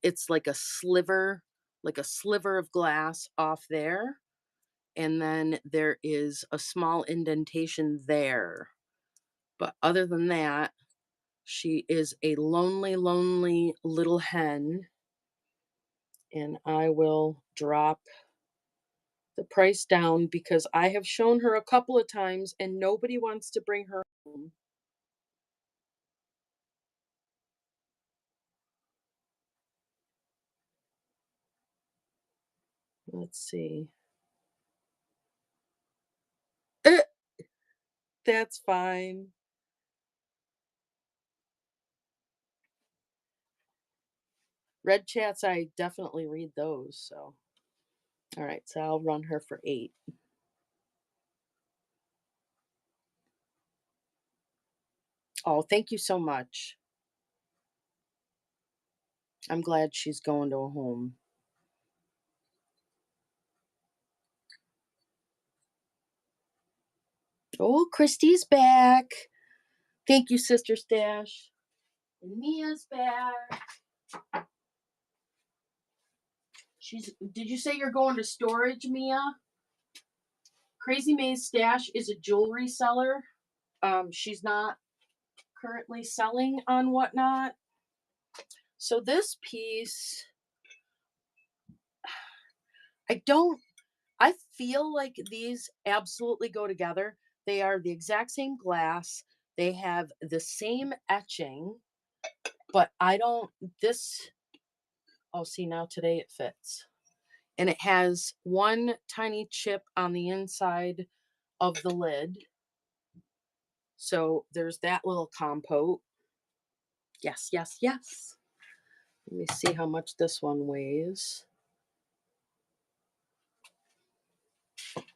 it's like a sliver of glass off there. And then there is a small indentation there. But other than that, she is a lonely, lonely little hen. And I will drop the price down because I have shown her a couple of times and nobody wants to bring her home. Let's see. Eh, that's fine. Red chats, I definitely read those. So, all right. So I'll run her for 8. Oh, thank you so much. I'm glad she's going to a home. Oh, Christy's back. Thank you, Sister Stash. And Mia's back. Did you say you're going to storage, Mia? Crazy May's Stash is a jewelry seller. She's not currently selling on Whatnot. So this piece, I don't I feel like these absolutely go together. They are the exact same glass. They have the same etching, but I don't this oh, see, now today it fits. And it has one tiny chip on the inside of the lid. So there's that little compote. Yes, yes, yes. Let me see how much this one weighs.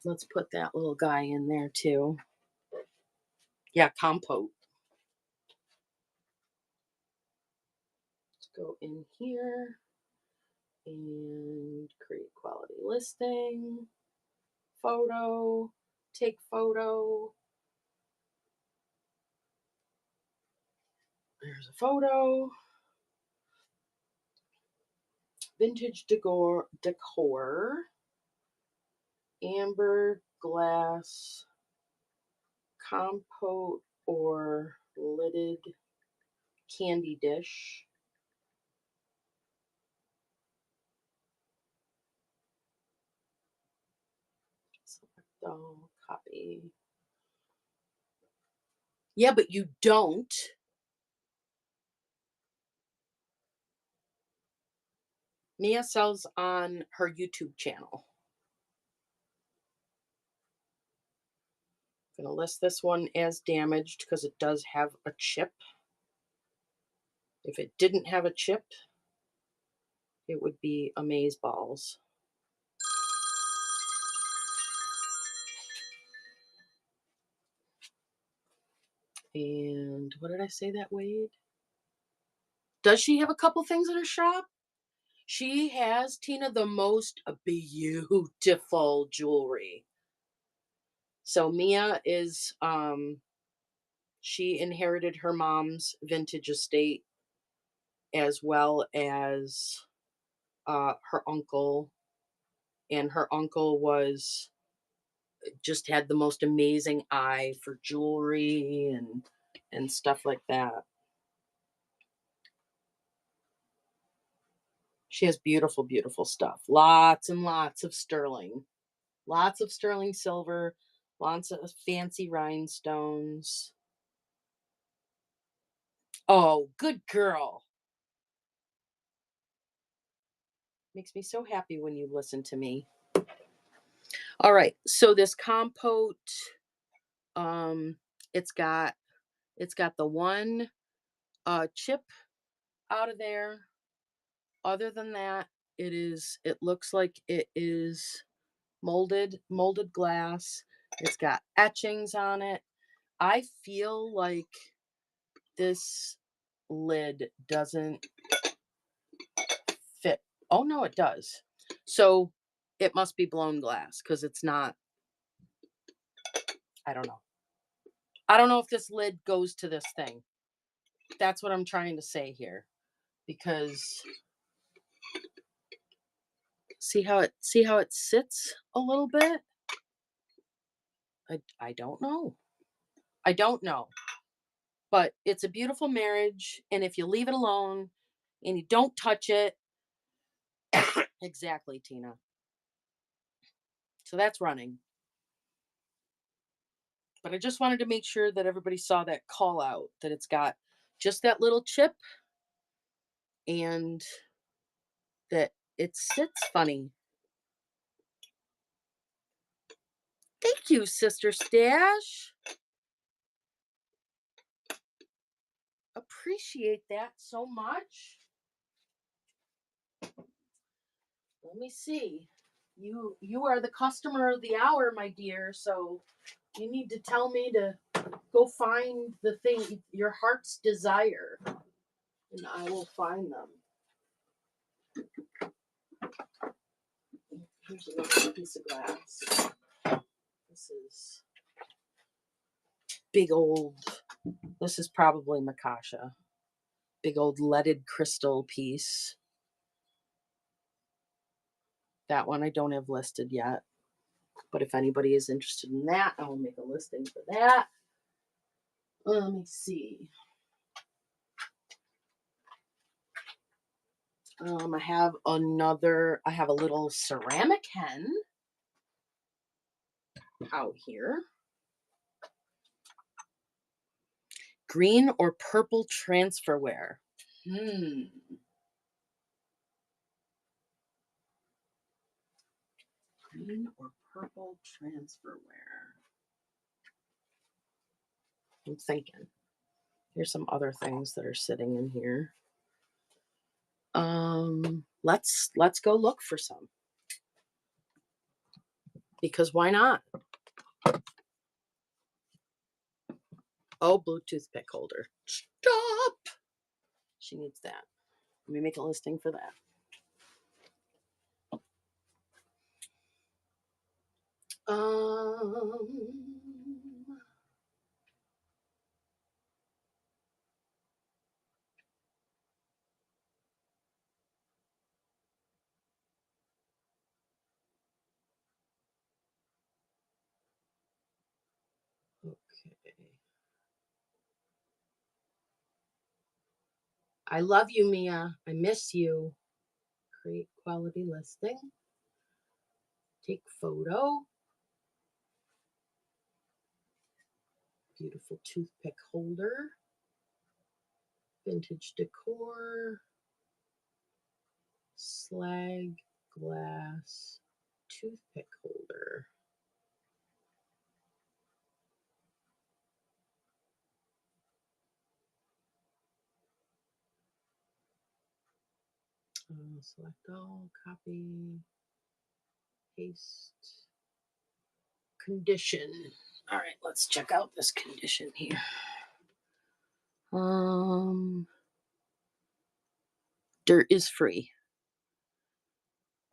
Let's put that little guy in there too. Yeah, compote. Let's go in here and create quality listing, photo, take photo. There's a photo. Vintage decor, amber glass, compote or lidded candy dish. Select all, copy. Yeah, but you don't. Mia sells on her YouTube channel. I'm going to list this one as damaged because it does have a chip. If it didn't have a chip, it would be amazeballs. And what did I say that weighed? Does she have a couple things in her shop? She has, Tina, the most beautiful jewelry. So Mia is she inherited her mom's vintage estate as well as her uncle, and her uncle was just had the most amazing eye for jewelry and stuff like that. She has beautiful, beautiful stuff. Lots and lots of sterling. Lots of sterling silver, lots of fancy rhinestones. Oh, good girl. Makes me so happy when you listen to me. All right. So this compote, um, it's got it's got the one chip out of there. Other than that, it looks like it is molded glass. It's got etchings on it. I feel like this lid doesn't fit. Oh no, it does. So it must be blown glass because it's not. I don't know. I don't know if this lid goes to this thing. That's what I'm trying to say here. Because see how it sits a little bit? I don't know. I don't know. But it's a beautiful marriage, and if you leave it alone and you don't touch it, exactly, Tina. So that's running. But I just wanted to make sure that everybody saw that call out that it's got just that little chip and that it sits funny. Thank you, Sister Stash. Appreciate that so much. Let me see. You are the customer of the hour, my dear, so you need to tell me to Go find the thing, your heart's desire, and I will find them. Here's another piece of glass. This is big old, this is probably Makasha. Big old leaded crystal piece. That one I don't have listed yet. But if anybody is interested in that, I will make a listing for that. Let me see. I have a little ceramic hen out here. Green or purple transferware. Green or purple transferware. I'm thinking. Here's some other things that are sitting in here. Let's go look for some. Because why not? Oh, Bluetooth pick holder. Stop! She needs that. Let me make a listing for that. Okay. I love you, Mia. I miss you. Create quality listing. Take photo. Beautiful toothpick holder. Vintage decor. Slag glass toothpick holder. Select all, copy, paste, condition. All right, let's check out this condition here. Dirt is free.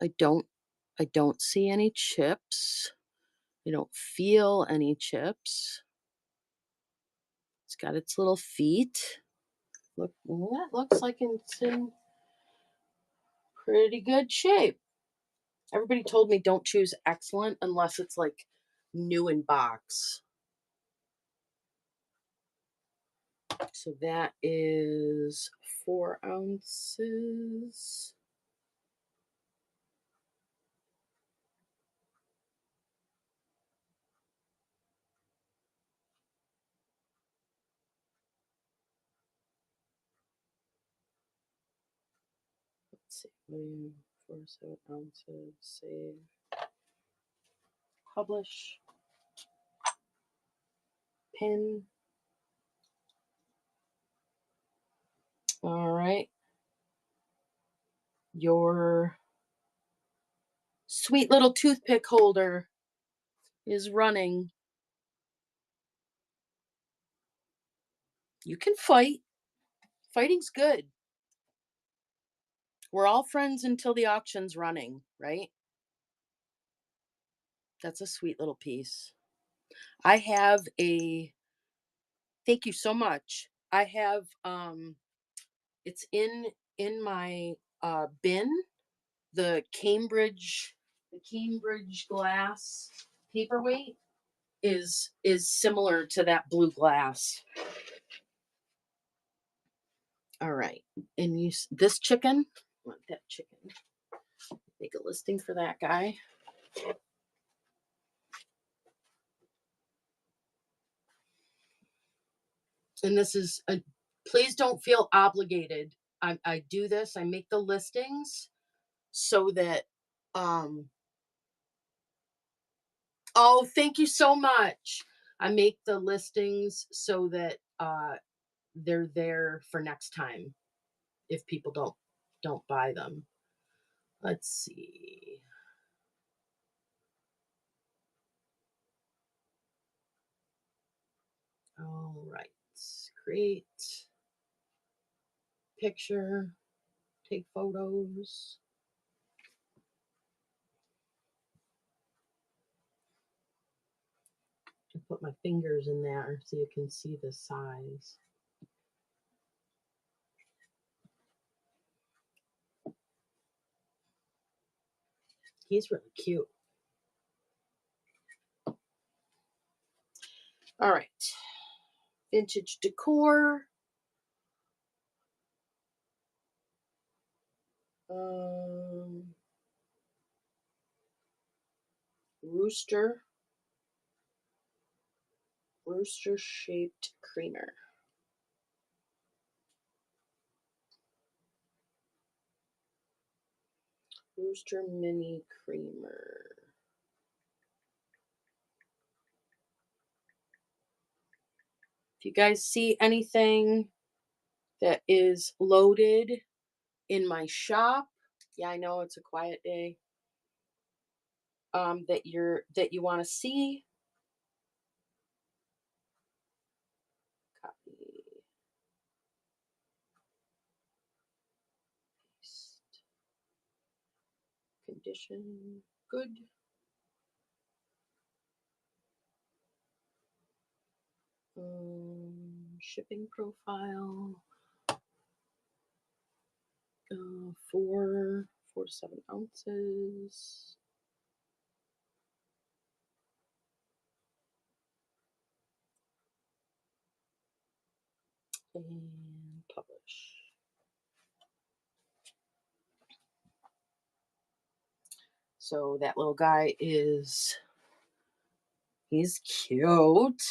I don't see any chips. I don't feel any chips. It's got its little feet. Look, that looks like it's in pretty good shape. Everybody told me don't choose excellent unless it's like new in box. So that is 4 ounces. Let's see, 47 ounces, save, publish, pin. All right. Your sweet little toothpick holder is running. You can fight. Fighting's good. We're all friends until the auction's running, right? That's a sweet little piece. I have a, thank you so much. I have it's in my bin, the Cambridge glass paperweight is similar to that blue glass. All right. And this chicken, I want that chicken. Make a listing for that guy. And this is please don't feel obligated. I do this, I make the listings so that oh, thank you so much. I make the listings so that they're there for next time if people don't buy them. Let's see. All right. Create picture, take photos. I put my fingers in there so you can see the size. He's really cute. All right. Vintage decor. Rooster. Rooster shaped creamer. Rooster mini creamer. If you guys see anything that is loaded in my shop, yeah, I know it's a quiet day, that you want to see, copy, paste, condition, good. Shipping profile, 4 to 7 ounces. And publish. So that little guy he's cute.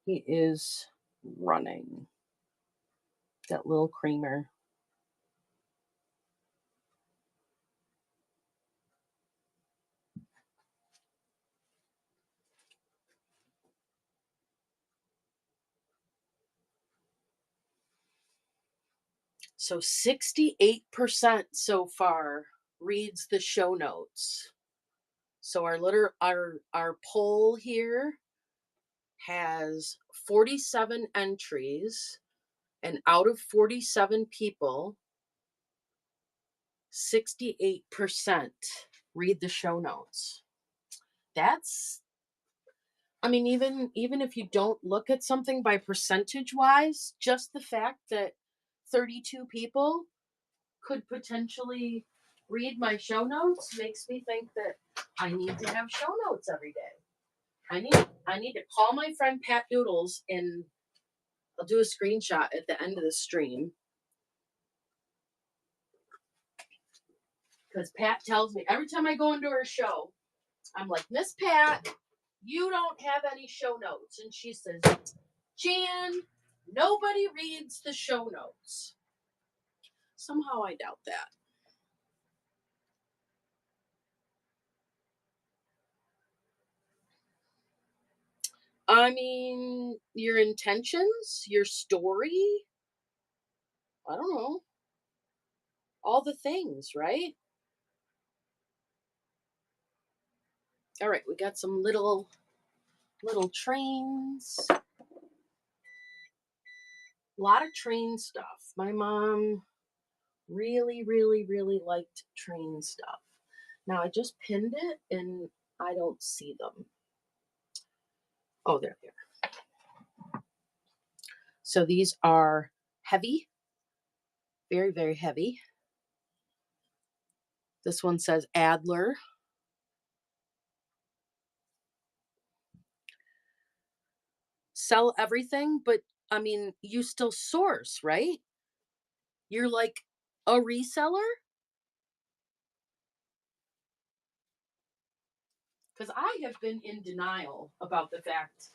He is running. That little creamer. So 68% so far reads the show notes. So our poll here has 47 entries, and out of 47 people, 68% read the show notes. That's, I mean, even if you don't look at something by percentage wise, just the fact that 32 people could potentially read my show notes makes me think that I need to have show notes every day. I need to call my friend Pat Doodles, and I'll do a screenshot at the end of the stream, because Pat tells me every time I go into her show, I'm like, Miss Pat, you don't have any show notes. And she says, Jan, nobody reads the show notes. Somehow I doubt that. I mean, your intentions, your story, I don't know, all the things, right? All right, we got some little trains. A lot of train stuff. My mom really, really, really liked train stuff. Now I just pinned it and I don't see them. Oh, there they are. So these are heavy, very, very heavy. This one says Adler. Sell everything, but I mean, you still source, right? You're like a reseller? Because I have been in denial about the fact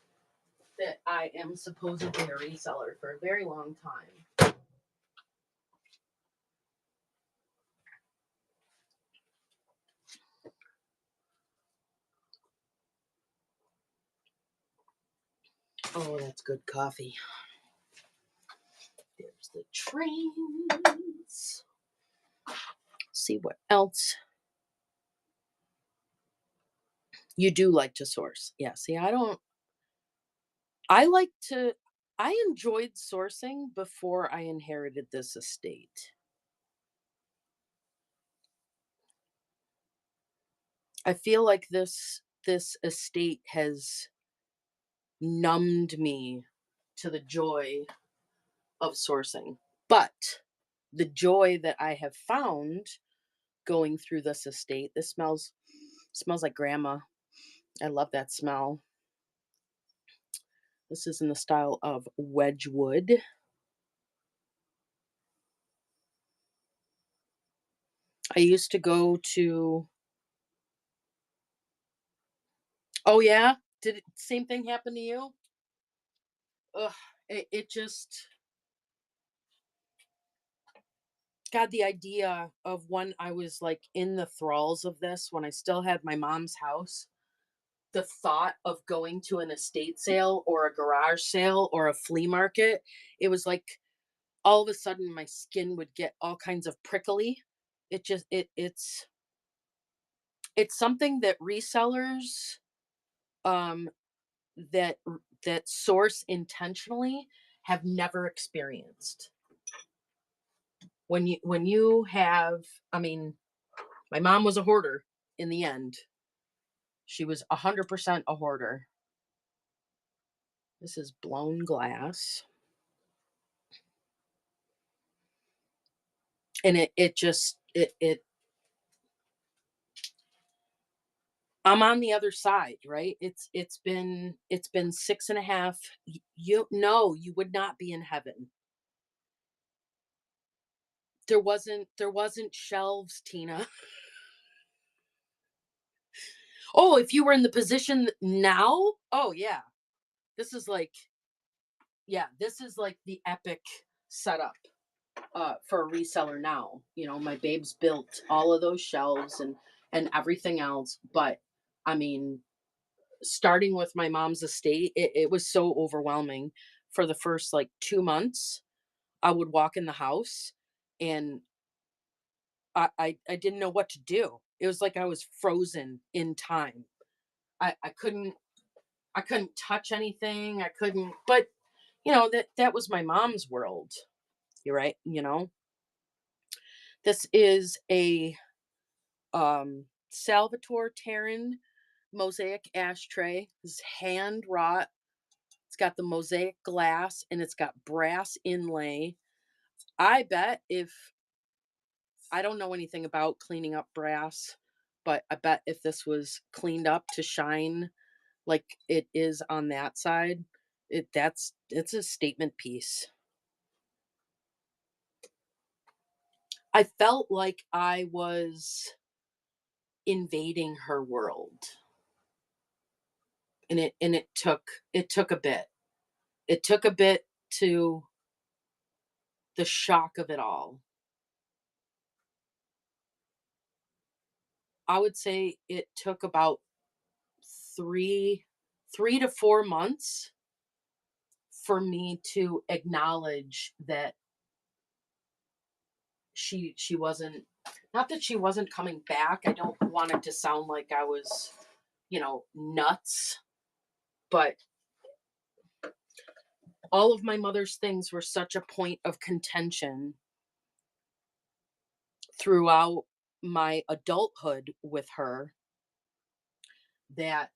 that I am supposedly a reseller for a very long time. Oh, that's good coffee. There's the trains. See what else you do like to source. Yeah, see, I don't. I like to. I enjoyed sourcing before I inherited this estate. I feel like this estate has numbed me to the joy of sourcing. But the joy that I have found going through this estate, this smells like grandma. I love that smell. This is in the style of Wedgwood. I used to go to Oh yeah? Did it same thing happen to you? Ugh, it just God, the idea of when I was, like, in the thralls of this, when I still had my mom's house, the thought of going to an estate sale or a garage sale or a flea market, it was like all of a sudden my skin would get all kinds of prickly. It just it's something that resellers, um, that source intentionally have never experienced. When you have I mean, my mom was a hoarder in the end. She was 100% a hoarder. This is blown glass. And it just it I'm on the other side, right? It's been 6.5. You no, you would not be in heaven. There wasn't shelves, Tina. Oh, if you were in the position now? Oh yeah. This is like yeah, this is like the epic setup for a reseller now. My babes built all of those shelves and everything else, but I mean, starting with my mom's estate, it was so overwhelming. For the first like 2 months, I would walk in the house and I didn't know what to do. It was like I was frozen in time. I couldn't touch anything. I couldn't, but that was my mom's world. You're right. This is a Salvatore Terran mosaic ashtray. This is hand wrought. It's got the mosaic glass and it's got brass inlay. I bet if I don't know anything about cleaning up brass, but I bet if this was cleaned up to shine like it is on that side, it's a statement piece. I felt like I was invading her world, and it took a bit. It took a bit to the shock of it all. I would say it took about 3 to 4 months for me to acknowledge that she wasn't, not that she wasn't coming back. I don't want it to sound like I was, nuts, but all of my mother's things were such a point of contention throughout my adulthood with her that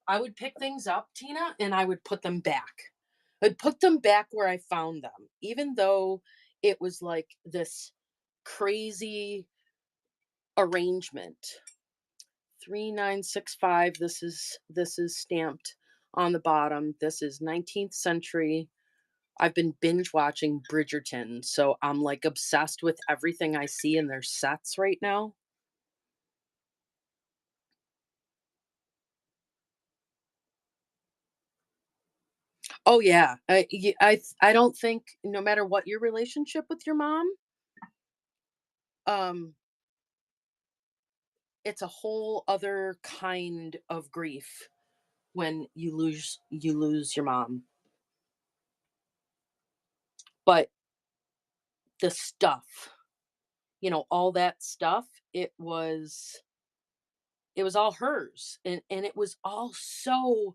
I would pick things up, Tina, and I would put them back. I'd put them back where I found them, even though it was like this crazy arrangement. 3965. This is stamped on the bottom. This is 19th century. I've been binge watching Bridgerton, so I'm like obsessed with everything I see in their sets right now. Oh yeah, I don't think no matter what your relationship with your mom, um, it's a whole other kind of grief when you lose your mom. But the stuff, all that stuff, it was all hers, and it was all so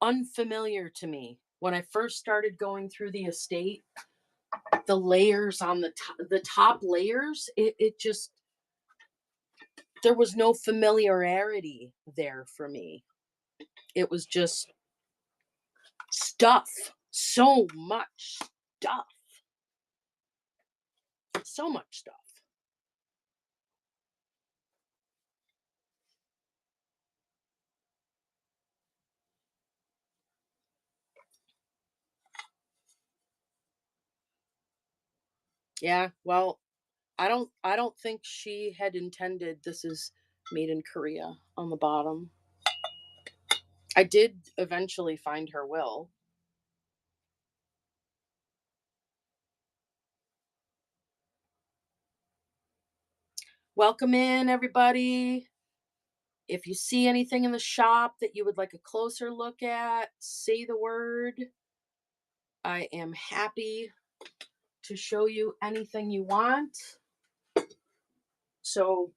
unfamiliar to me. When I first started going through the estate, the layers on the top layers, it just there was no familiarity there for me. It was just stuff, so much stuff, so much stuff. Yeah, well, I don't think she had intended this is made in Korea on the bottom. I did eventually find her will. Welcome in, everybody. If you see anything in the shop that you would like a closer look at, say the word. I am happy to show you anything you want. So,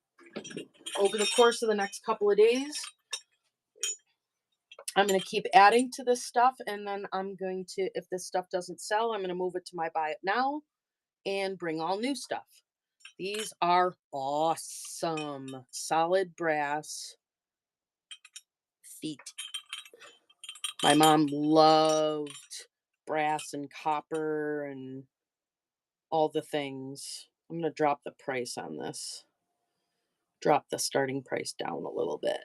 over the course of the next couple of days, I'm going to keep adding to this stuff, and then I'm going to, if this stuff doesn't sell, I'm going to move it to my buy it now and bring all new stuff. These are awesome. Solid brass feet. My mom loved brass and copper and all the things. I'm going to drop the price on this. Drop the starting price down a little bit.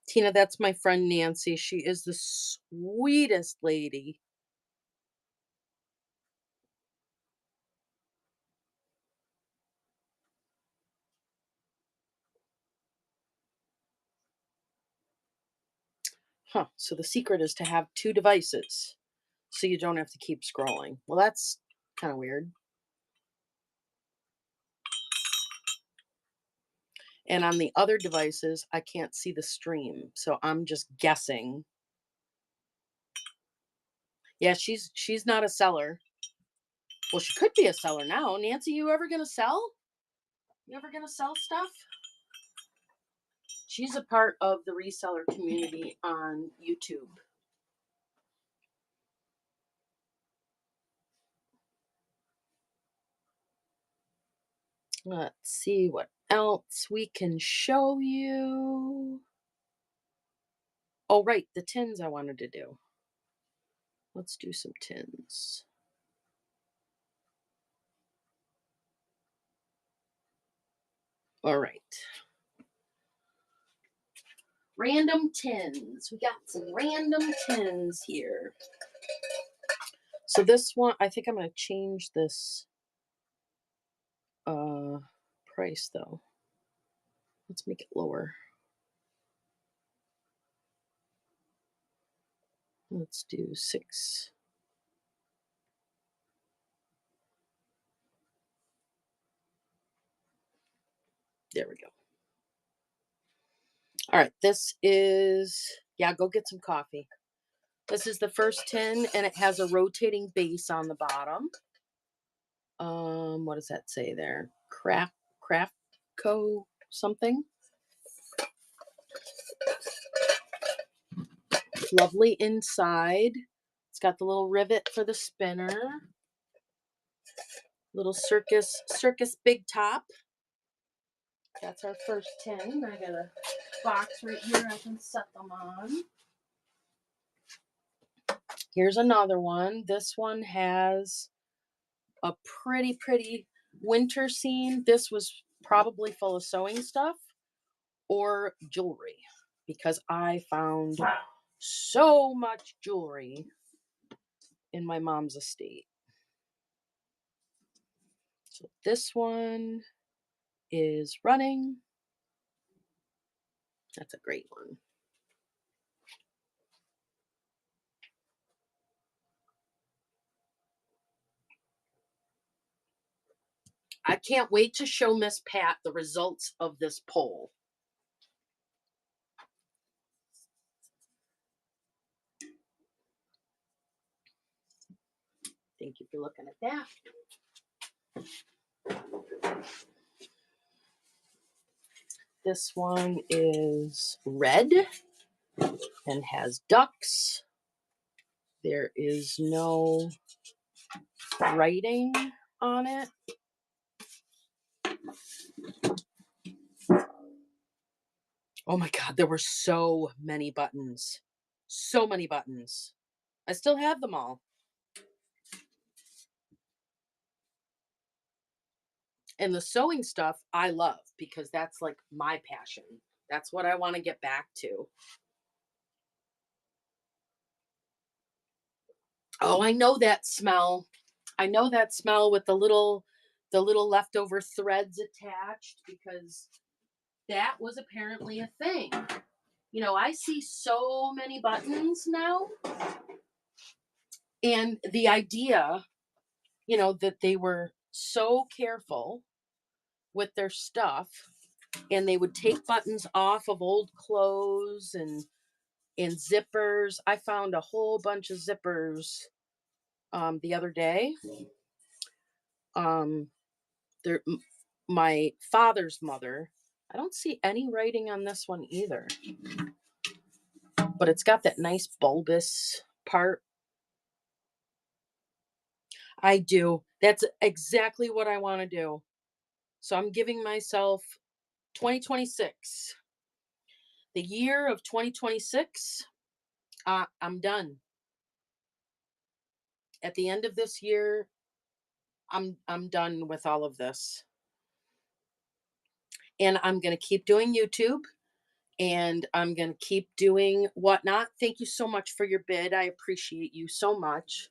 Tina, that's my friend Nancy. She is the sweetest lady. Huh. So the secret is to have two devices so you don't have to keep scrolling. Well, that's kind of weird. And on the other devices, I can't see the stream. So I'm just guessing. Yeah, she's not a seller. Well, she could be a seller now. Nancy, you ever gonna sell? You ever gonna sell stuff? She's a part of the reseller community on YouTube. Let's see what else we can show you. Oh, right, the tins I wanted to do. Let's do some tins. All right. Random tins. We got some random tins here. So this one, I think I'm going to change this price though. Let's make it lower. Let's do 6. There we go. All right, this is, yeah, go get some coffee. This is the first tin, and it has a rotating base on the bottom. What does that say there? Craft Co. something. Lovely inside. It's got the little rivet for the spinner. Little circus big top. That's our first tin. I got a box right here I can set them on. Here's another one. This one has a pretty winter scene. This was probably full of sewing stuff or jewelry because I found so much jewelry in my mom's estate. So this one is running. That's a great one. I can't wait to show Miss Pat the results of this poll. Thank you for looking at that. This one is red and has ducks. There is no writing on it. Oh my God, there were so many buttons. So many buttons. I still have them all. And the sewing stuff I love because that's like my passion. That's what I want to get back to. Oh, I know that smell. I know that smell with the little leftover threads attached because that was apparently a thing. You know, I see so many buttons now, and the idea, that they were so careful with their stuff, and they would take buttons off of old clothes and zippers. I found a whole bunch of zippers the other day. Um, there, my father's mother. I don't see any writing on this one either, but it's got that nice bulbous part. I do. That's exactly what I want to do. So I'm giving myself 2026, the year of 2026. I'm done. At the end of this year, I'm done with all of this, and I'm gonna keep doing YouTube, and I'm gonna keep doing whatnot. Thank you so much for your bid. I appreciate you so much.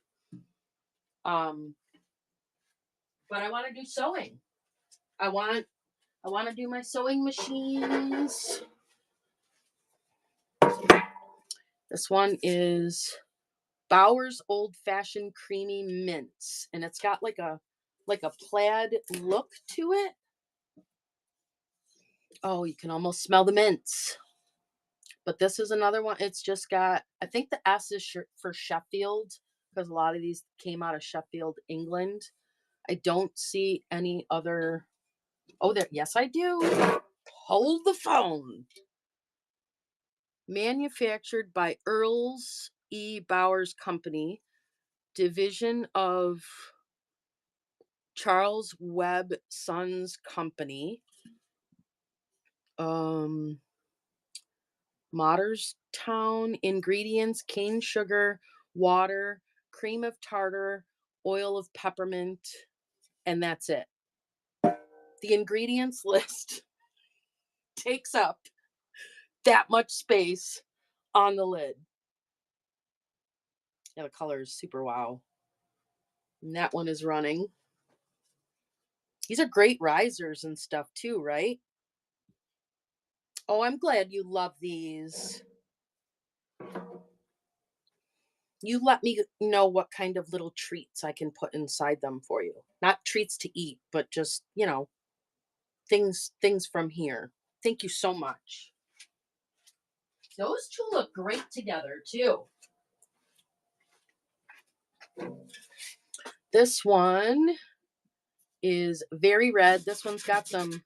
Um, but I want to do sewing. I want I want to do my sewing machines. This one is Bauer's Old Fashioned Creamy Mints, and it's got like a plaid look to it. Oh, you can almost smell the mints. But this is another one. It's just got, I think the S is for Sheffield because a lot of these came out of Sheffield, England. I don't see any other. Oh, there. Yes, I do. Hold the phone. Manufactured by Earls E. Bowers Company, division of Charles Webb Sons Company. Modderstown ingredients: cane sugar, water, cream of tartar, oil of peppermint, and that's it. The ingredients list takes up that much space on the lid. Yeah, the color is super wow. And that one is running. These are great risers and stuff too, right? Oh, I'm glad you love these. You let me know what kind of little treats I can put inside them for you. Not treats to eat, but just, things from here. Thank you so much. Those two look great together too. This one is very red. This one's got some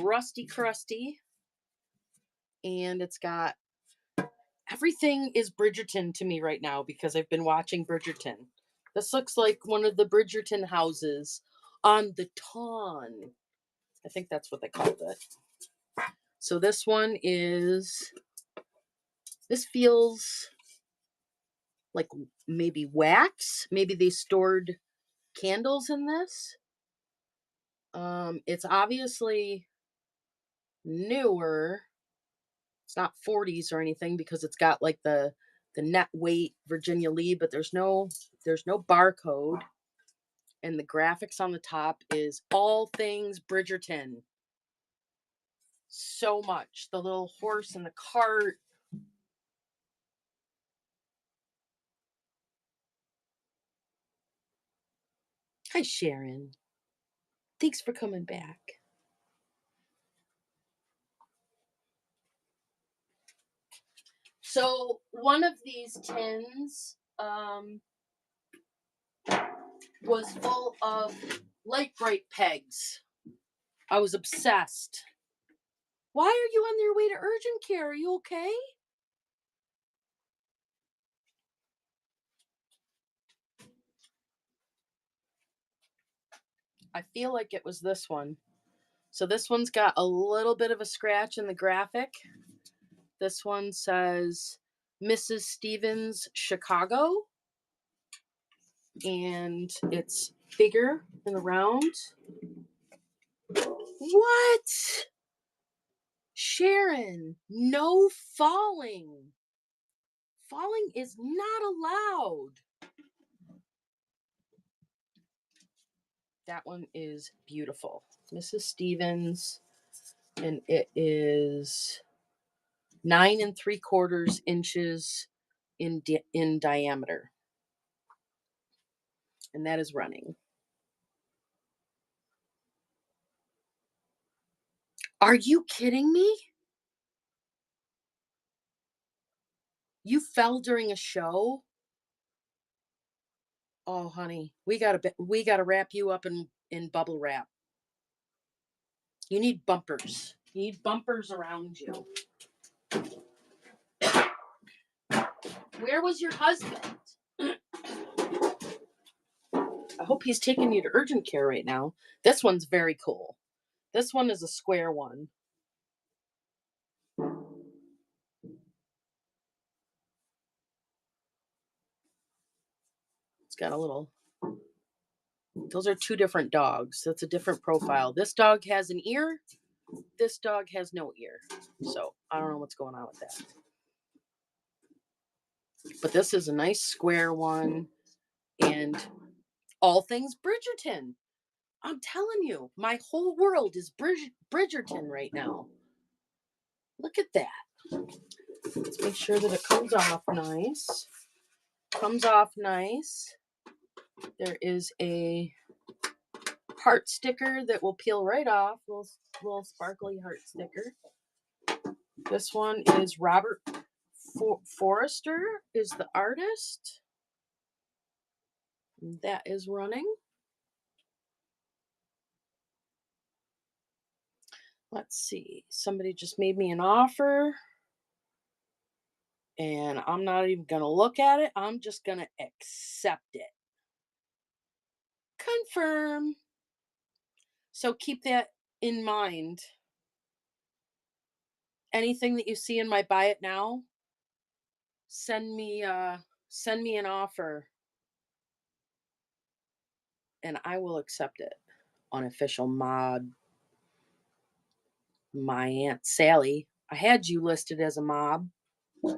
rusty crusty, and it's got everything is Bridgerton to me right now because I've been watching Bridgerton. This looks like one of the Bridgerton houses on the Ton. I think that's what they called it. So this feels like maybe wax. Maybe they stored candles in this. It's obviously newer. It's not 40s or anything because it's got like the net weight Virginia Lee, but there's no barcode, and the graphics on the top is all things Bridgerton. So much. The little horse and the cart. Hi, Sharon. Thanks for coming back. So one of these tins, was full of light bright pegs. I was obsessed. Why are you on your way to urgent care? Are you okay? I feel like it was this one. So this one's got a little bit of a scratch in the graphic. This one says Mrs. Stevens, Chicago. And it's bigger in the round. What? Sharon, no falling. Falling is not allowed. That one is beautiful. Mrs. Stevens, and it is 9 3/4 inches in diameter. And that is running. Are you kidding me? You fell during a show? Oh, honey, we gotta wrap you up in bubble wrap. You need bumpers. You need bumpers around you. Where was your husband? I hope he's taking you to urgent care right now. This one's very cool. This one is a square one. It's got a little... Those are two different dogs. That's a different profile. This dog has an ear. This dog has no ear. So I don't know what's going on with that. But this is a nice square one. And all things Bridgerton. I'm telling you, my whole world is Bridgerton right now. Look at that. Let's make sure that it comes off nice. Comes off nice. There is a heart sticker that will peel right off. Little sparkly heart sticker. This one is Robert Forrester is the artist. That is running. Let's see. Somebody just made me an offer. And I'm not even going to look at it. I'm just going to accept it. Confirm. So keep that in mind. Anything that you see in my buy it now, send me an offer and I will accept it. Unofficial mod. My Aunt Sally. I had you listed as a mod. All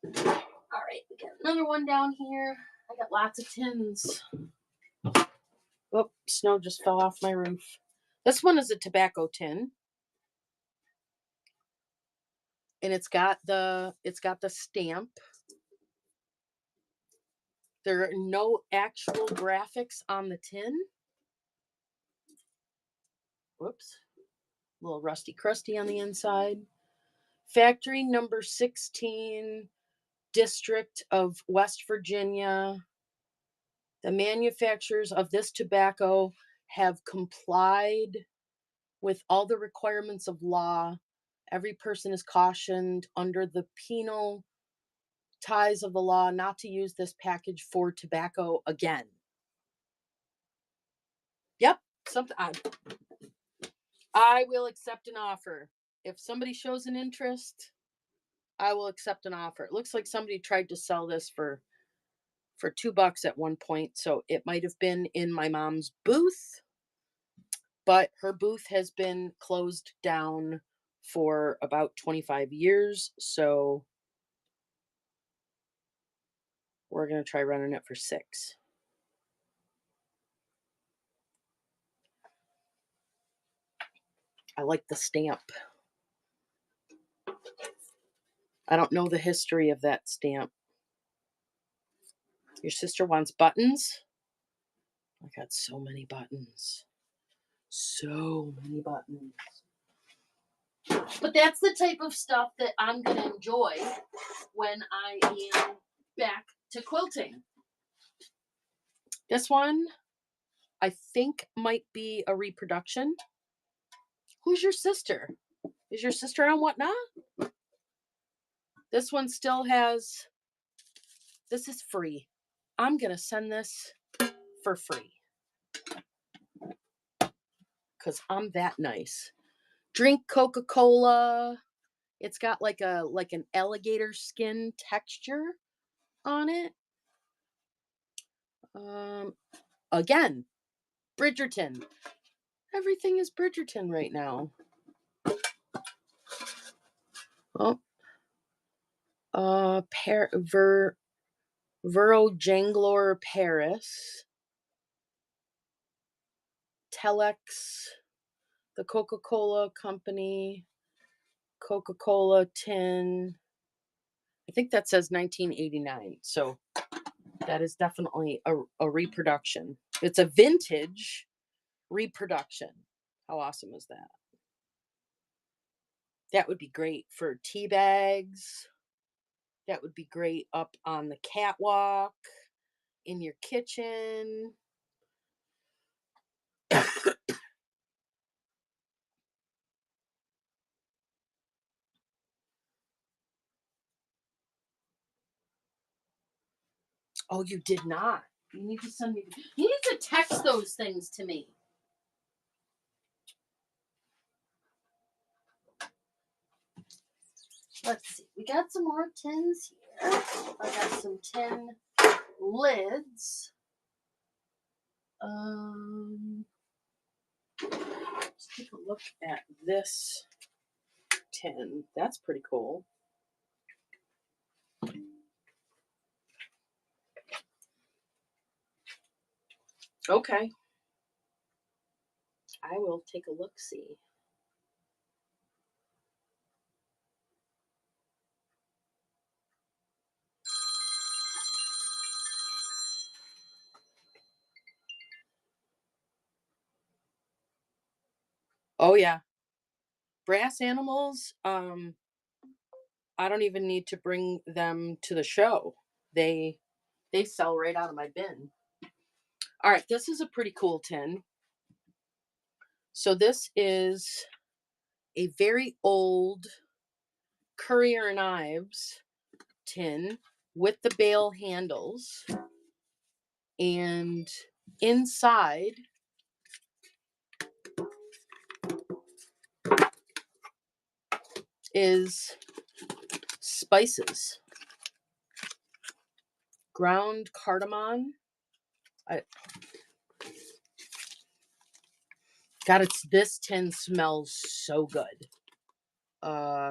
right, we got another one down here. I got lots of tins. Oh, snow just fell off my roof. This one is a tobacco tin. And it's got the stamp. There are no actual graphics on the tin. Whoops. A little rusty crusty on the inside. Factory number 16, District of West Virginia. The manufacturers of this tobacco have complied with all the requirements of law. Every person is cautioned under the penal ties of the law not to use this package for tobacco again. Yep, something. I will accept an offer. If somebody shows an interest, I will accept an offer. It looks like somebody tried to sell this for $2 at one point, so it might have been in my mom's booth, but her booth has been closed down for about 25 years, so we're going to try running it for $6. I like the stamp. I don't know the history of that stamp. Your sister wants buttons? I got so many buttons. So many buttons. But that's the type of stuff that I'm going to enjoy when I am back to quilting. This one, I think, might be a reproduction. Who's your sister? Is your sister on Whatnot? This one still has, this is free. I'm going to send this for free because I'm that nice. Drink Coca-Cola. It's got like an alligator skin texture on it. Again, Bridgerton. Everything is Bridgerton right now. Oh, Janglor Paris. Telex, the Coca-Cola company, Coca-Cola tin. I think that says 1989. So that is definitely a reproduction. It's a vintage reproduction. How awesome is that? That would be great for tea bags. That would be great up on the catwalk, in your kitchen. Oh, you did not. You need to send me. You need to text those things to me. Let's see. We got some more tins here. I got some tin lids. Let's take a look at this tin. That's pretty cool. Okay. I will take a look-see. Oh yeah. Brass animals, I don't even need to bring them to the show. They sell right out of my bin. All right, this is a pretty cool tin. So this is a very old Currier and Ives tin with the bale handles, and inside is spices. Ground cardamom. This tin smells so good.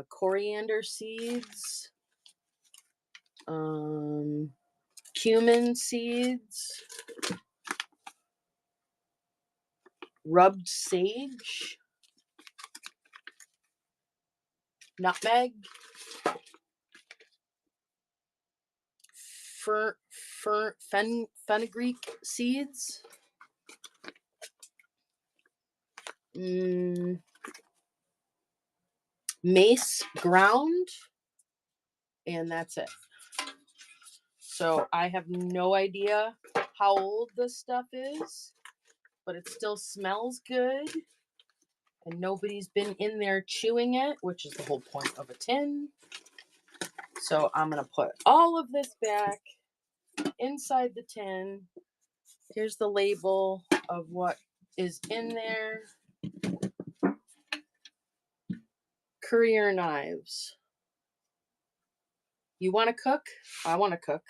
Coriander seeds. Cumin seeds. Rubbed sage. Nutmeg. Fenugreek seeds. Mace ground. And that's it. So I have no idea how old this stuff is, but it still smells good. And nobody's been in there chewing it, which is the whole point of a tin. So I'm going to put all of this back inside the tin. Here's the label of what is in there. Currier knives. You want to cook? I want to cook.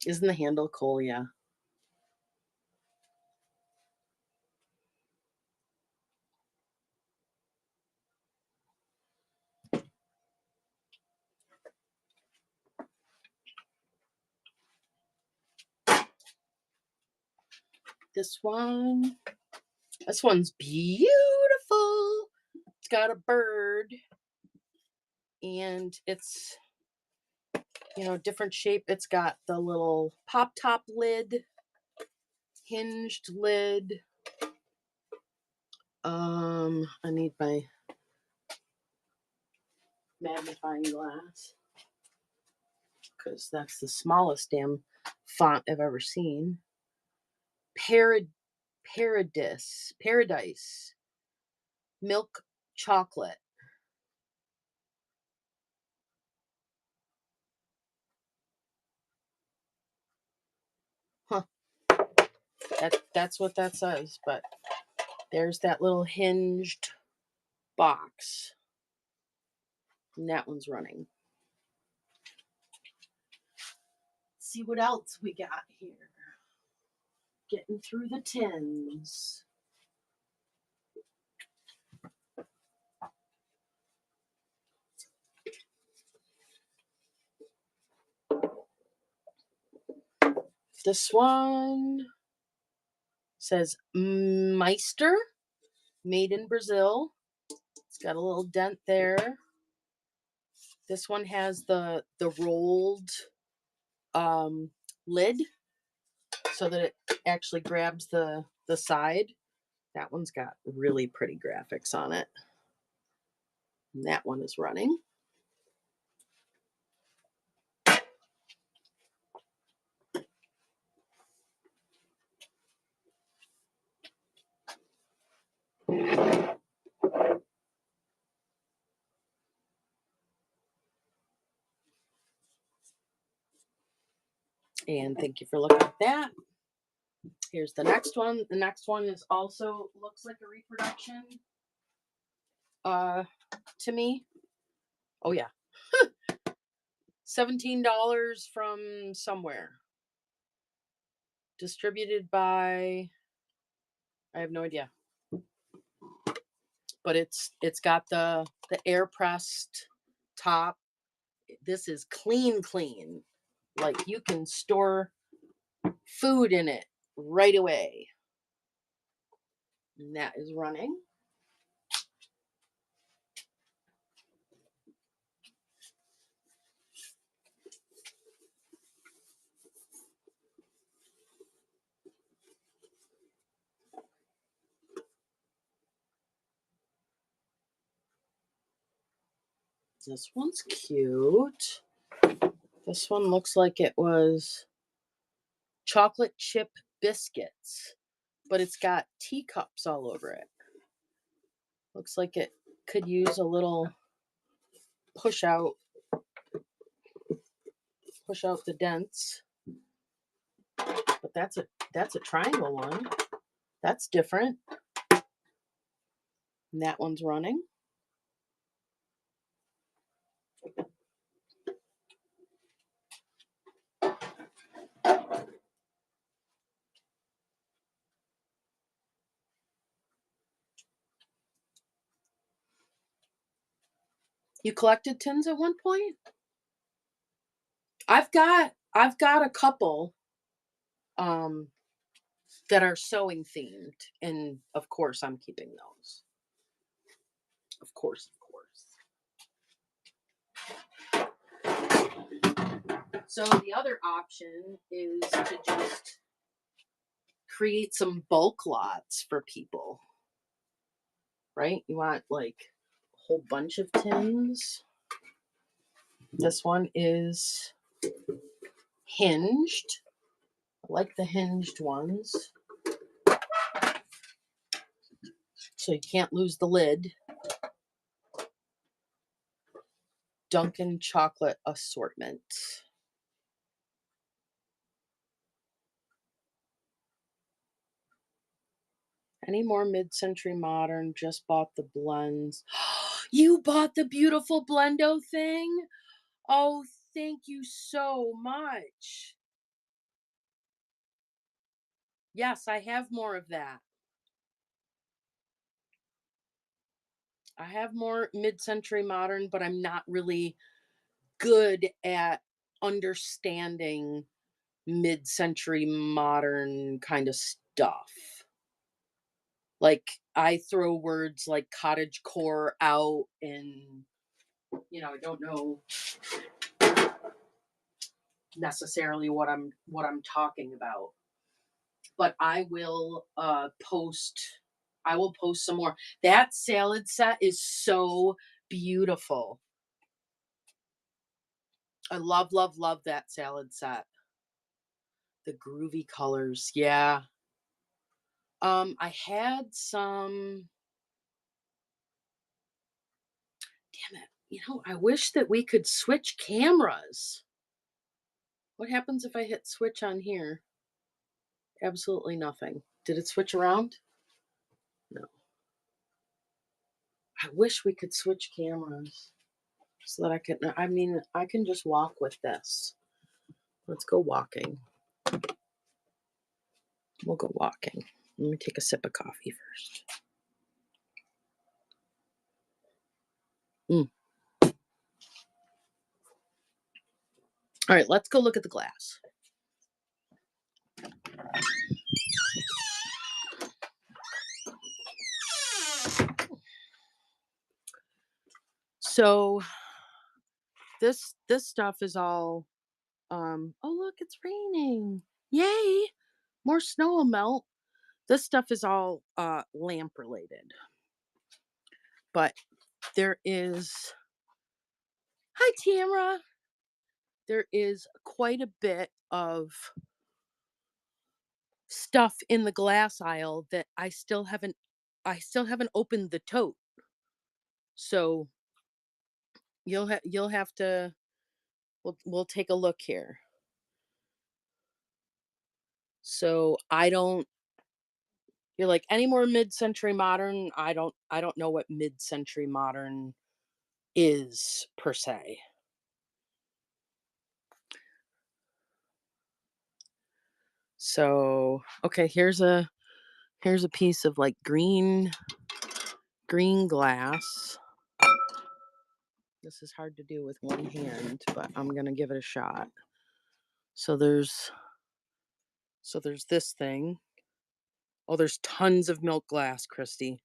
Isn't the handle cool? Yeah. This one's beautiful. It's got a bird, and it's, different shape. It's got the little pop top lid, hinged lid. I need my magnifying glass because that's the smallest damn font I've ever seen. Paradise, milk chocolate. Huh. That's what that says, but there's that little hinged box. And that one's running. Let's see what else we got here. Getting through the tins. This one says Meister, made in Brazil. It's got a little dent there. This one has the rolled lid so that it actually grabs the side. That one's got really pretty graphics on it. And that one is running. And thank you for looking at that. Here's the next one. The next one is also looks like a reproduction to me. Oh yeah. $17 from somewhere. Distributed by, I have no idea. But it's got the air pressed top. This is clean. Like you can store food in it right away. And that is running. This one's cute. This one looks like it was chocolate chip biscuits, but it's got teacups all over it. Looks like it could use a little push out the dents. But that's a triangle one. That's different. And that one's running. You collected tins at one point? I've got a couple that are sewing themed, and of course I'm keeping those. Of course. So the other option is to just create some bulk lots for people. Right? You want like a whole bunch of tins. This one is hinged. I like the hinged ones. So you can't lose the lid. Dunkin' chocolate assortment. Any more mid-century modern? Just bought the blends. You bought the beautiful Blendo thing? Oh, thank you so much. Yes, I have more of that. I have more mid-century modern, but I'm not really good at understanding mid-century modern kind of stuff. Like I throw words like cottage core out, and I don't know necessarily what I'm talking about. But I will post some more. That salad set is so beautiful. I love, love, love that salad set. The groovy colors. Yeah. I had some. Damn it. I wish that we could switch cameras. What happens if I hit switch on here? Absolutely nothing. Did it switch around? No. I wish we could switch cameras so that I can just walk with this. Let's go walking. We'll go walking. Let me take a sip of coffee first. Mm. All right, let's go look at the glass. So this stuff is all oh look, it's raining. Yay! More snow will melt. This stuff is all lamp related. But there is hi Tamara. There is quite a bit of stuff in the glass aisle that I still haven't opened the tote. So you'll have to we'll take a look here. So I don't you're like any more mid-century modern? I don't know what mid-century modern is per se. So, okay, here's a piece of like green glass. This is hard to do with one hand, but I'm going to give it a shot. So there's this thing. Oh, there's tons of milk glass, Christy.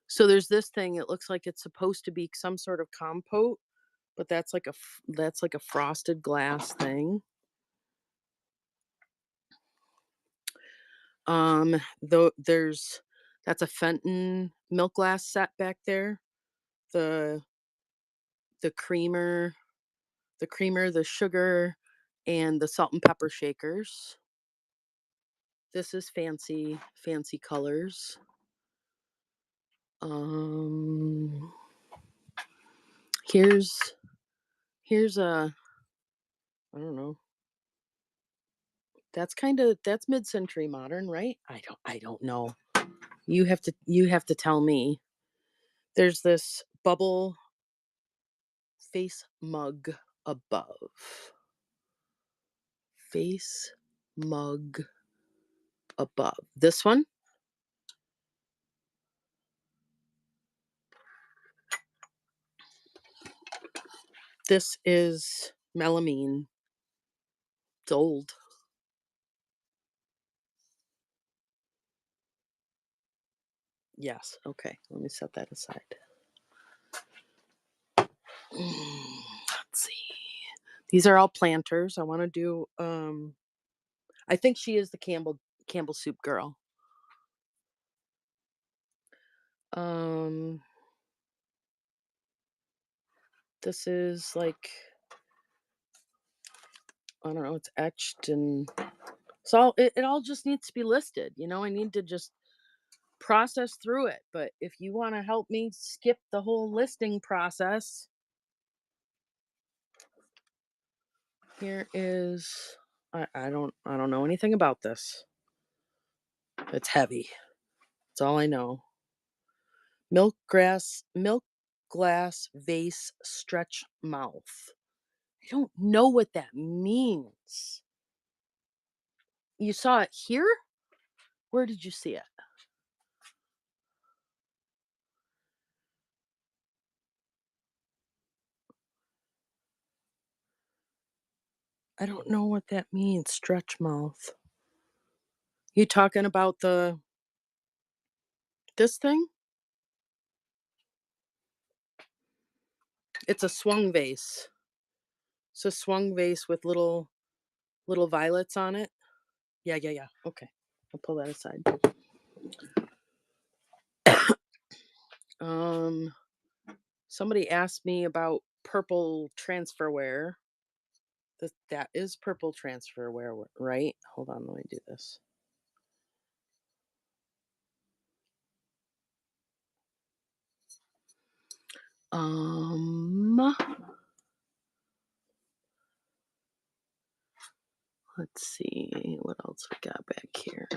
So there's this thing. It looks like it's supposed to be some sort of compote, but that's like a frosted glass thing. Though that's a Fenton milk glass set back there. The the creamer, the sugar, and the salt and pepper shakers. This is fancy colors. Um, here's here's a I don't know. That's mid-century modern, right? I don't know. You have to tell me. There's this bubble face mug above. Face mug above. This one? This is melamine. It's old. Yes. Okay. Let me set that aside. Let's see. These are all planters. I want to do I think she is the Campbell soup girl. Um this is like I don't know, it's etched and so it all just needs to be listed. I need to just process through it. But if you want to help me skip the whole listing process, here is I don't know anything about this. It's heavy. That's all I know. Milk glass vase stretch mouth. I don't know what that means. You saw it here? Where did you see it? I don't know what that means, stretch mouth. You talking about this thing? It's a swung vase. It's a swung vase with little violets on it. Yeah. Okay. I'll pull that aside. Um Somebody asked me about purple transferware. That is purple transfer wear, right? Hold on, let me do this. Um, let's see what else we got back here.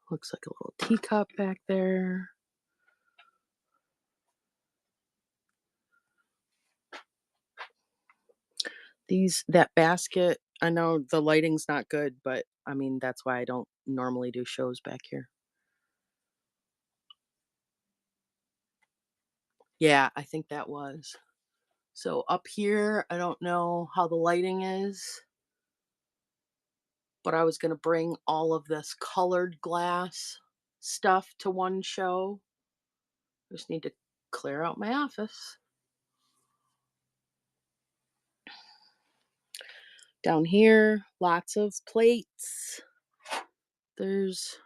Looks like a little teacup back there. That basket, I know the lighting's not good, but I mean, that's why I don't normally do shows back here. Yeah, I think that was. So up here, I don't know how the lighting is, but I was going to bring all of this colored glass stuff to one show. Just need to clear out my office. Down here, lots of plates. There's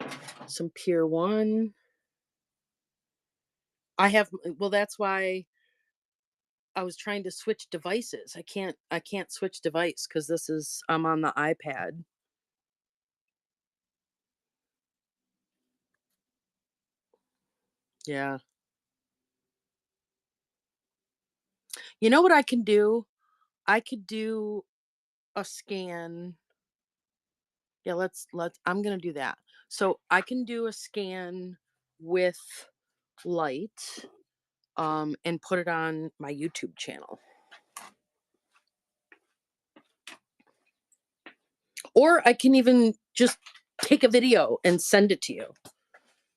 some Pier 1. Well, that's why I was trying to switch devices. I can't switch device because I'm on the iPad. Yeah. You know what I can do? I could do a scan. Yeah, let's I'm gonna do that. So I can do a scan with light, and put it on my YouTube channel. Or I can even just take a video and send it to you.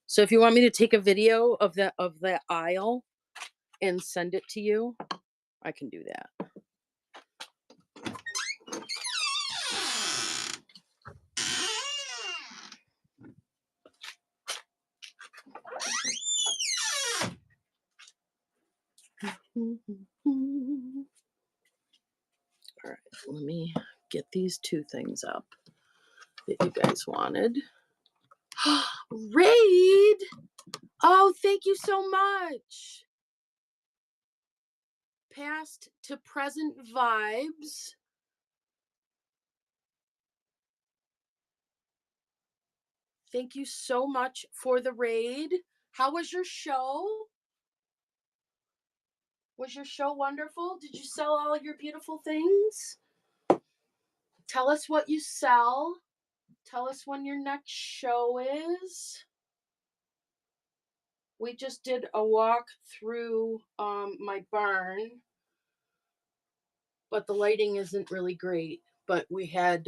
So if you want me to take a video of that aisle and send it to you, I can do that. All right, let me get these two things up that you guys wanted. Raid! Oh, thank you so much. Past to present vibes. Thank you so much for the raid. How was your show? Was your show wonderful? Did you sell all your beautiful things? Tell us what you sell. Tell us when your next show is. We just did a walk through my barn, but the lighting isn't really great. But we had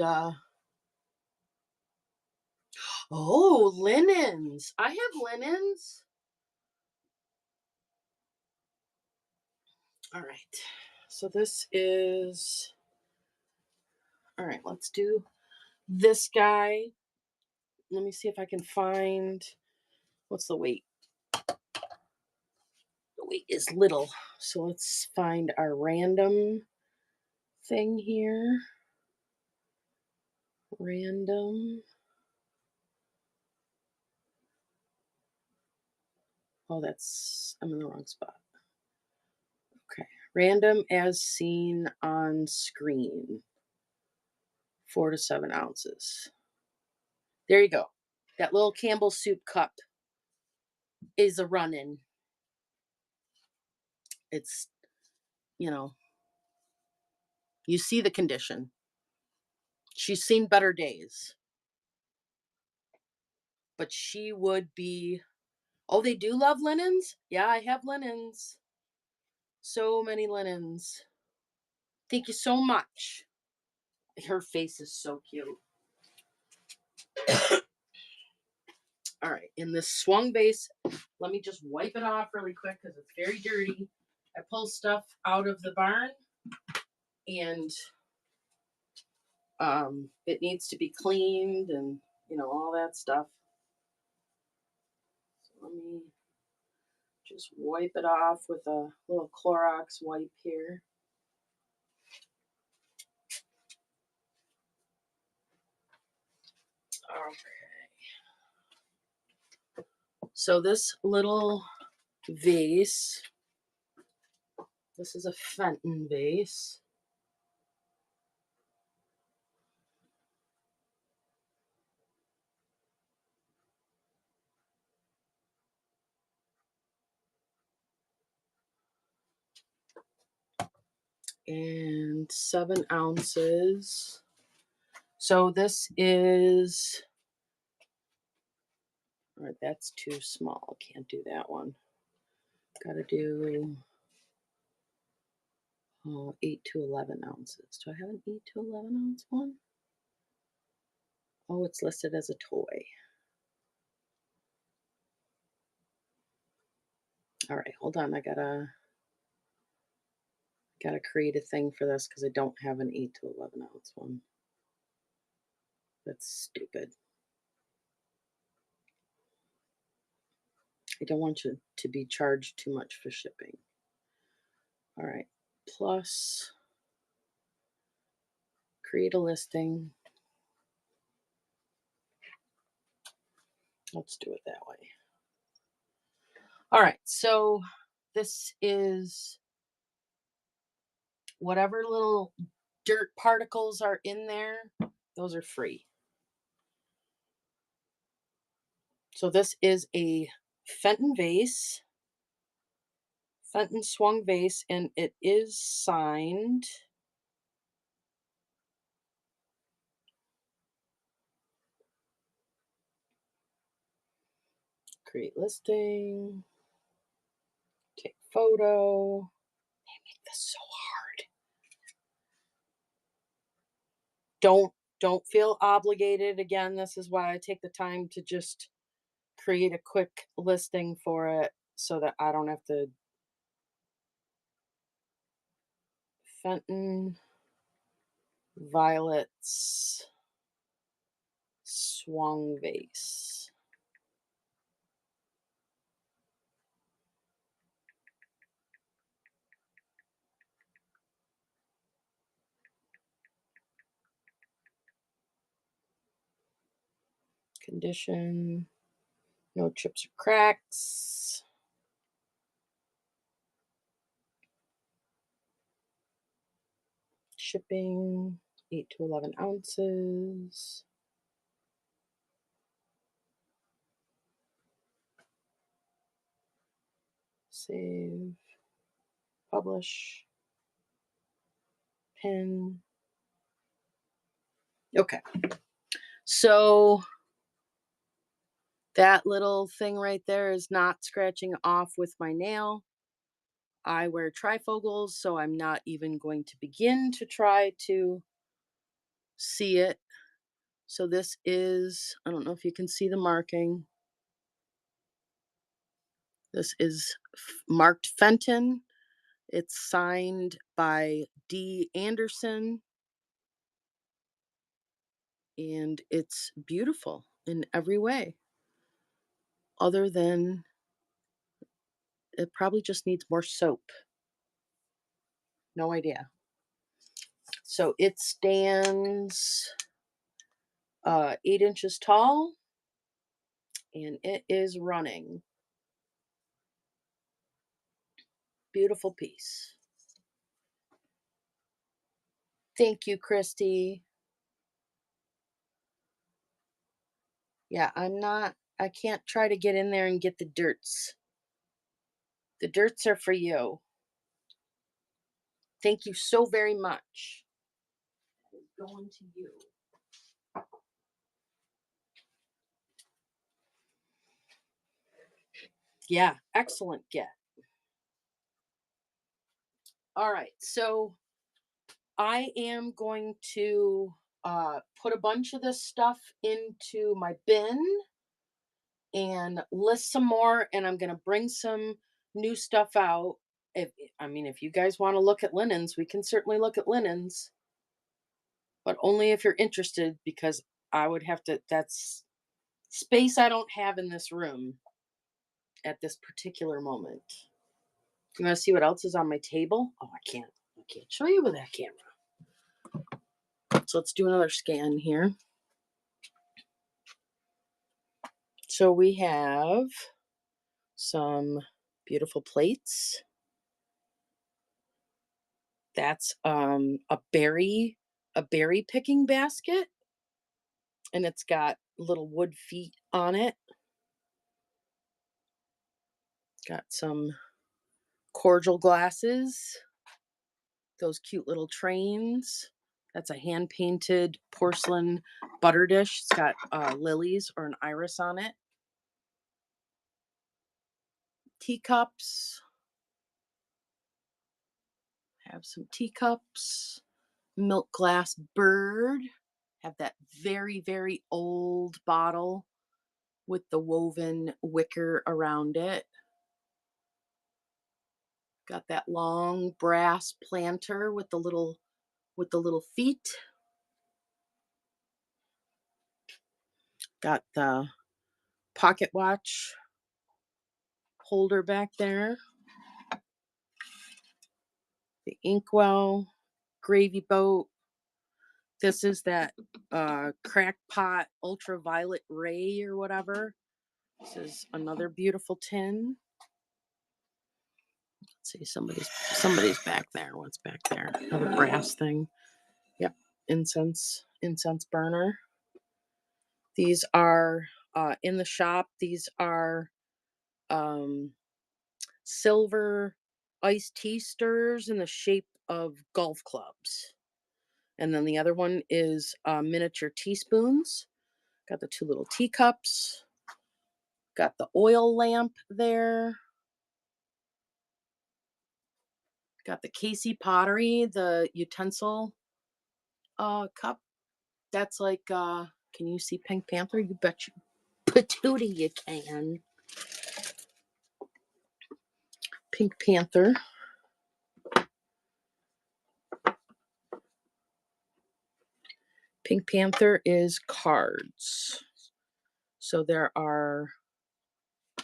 oh, linens. I have linens. All right. So this is all right, let's do this guy. Let me see if I can find what's the weight. The weight is little. So let's find our random thing here. Random. Oh, I'm in the wrong spot. Okay. Random as seen on screen. 4 to 7 ounces. There you go. That little Campbell soup cup is a run-in. It's, you know, you see the condition. She's seen better days. But she would be. Oh, they do love linens? Yeah, I have linens. So many linens. Thank you so much. Her face is so cute. All right, in this swung base, let me just wipe it off really quick because it's very dirty. I pull stuff out of the barn and it needs to be cleaned and, all that stuff. So let me just wipe it off with a little Clorox wipe here. Okay. So this little vase. This is a Fenton vase. And 7 ounces. So this is, all right, that's too small. Can't do that one. Gotta do 8 to 11 ounces. Do I have an 8 to 11 ounce one? Oh, it's listed as a toy. All right, hold on. I gotta create a thing for this because I don't have an 8 to 11 ounce one. That's stupid. I don't want you to be charged too much for shipping. All right, plus create a listing. Let's do it that way. All right, so this is whatever little dirt particles are in there, those are free. So this is a Fenton vase, Fenton swung vase, and it is signed. Create listing, take photo. They make this so hard. Don't feel obligated. Again, this is why I take the time to just create a quick listing for it so that I don't have to. Fenton violets swung vase. Condition, no chips or cracks. Shipping, 8 to 11 ounces. Save, publish, pin. Okay. So that little thing right there is not scratching off with my nail. I wear trifocals, so I'm not even going to begin to try to see it. So this is, I don't know if you can see the marking. This is marked Fenton. It's signed by D. Anderson. And it's beautiful in every way, other than it probably just needs more soap. No idea. So it stands 8 inches tall, and it is running. Beautiful piece. Thank you, Christy. Yeah, I can't try to get in there and get the dirts. The dirts are for you. Thank you so very much. That is going to you. Yeah, excellent get. All right, so I am going to put a bunch of this stuff into my bin and list some more, and I'm going to bring some new stuff out. If you guys want to look at linens, we can certainly look at linens, but only if you're interested, because I would have to, that's space I don't have in this room at this particular moment. You want to see what else is on my table? Oh, I can't show you with that camera. So let's do another scan here. So we have some Beautiful plates. That's a berry picking basket, and it's got little wood feet on it. Got some cordial glasses, those cute little trains. That's a hand painted porcelain butter dish. It's got lilies or an iris on it. Teacups. Have some teacups. Milk glass bird. Have that very, very old bottle with the woven wicker around it. Got that long brass planter with the little feet. Got the pocket watch holder back there. The inkwell, gravy boat. This is that crackpot ultraviolet ray or whatever. This is another beautiful tin. Let's see, somebody's back there. What's back there? Another brass thing. Yep, incense burner. These are in the shop. These are silver iced tea stirrers in the shape of golf clubs. And then the other one is miniature teaspoons. Got the two little teacups. Got the oil lamp there. Got the Casey pottery, the utensil cup. That's like, can you see Pink Panther? You bet you patootie you can. Pink Panther. Pink Panther is cards. So there are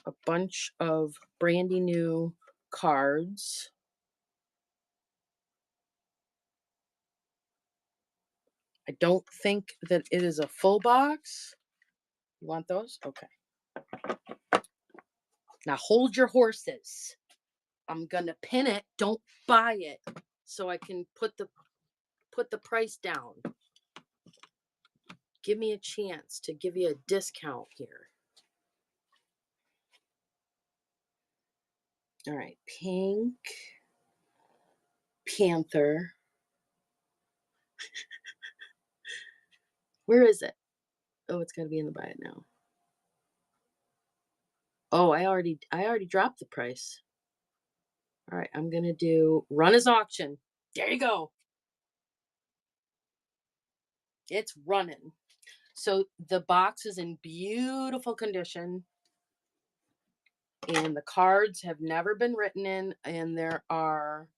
a bunch of brandy new cards. I don't think that it is a full box. You want those? Okay. Now hold your horses. I'm gonna pin it. Don't buy it, so I can put the price down. Give me a chance to give you a discount here. All right, Pink Panther. Where is it? Oh, it's got to be in the buy it now. Oh, I already dropped the price. All right, I'm gonna do run as auction. There you go. It's running. So the box is in beautiful condition, and the cards have never been written in, and there are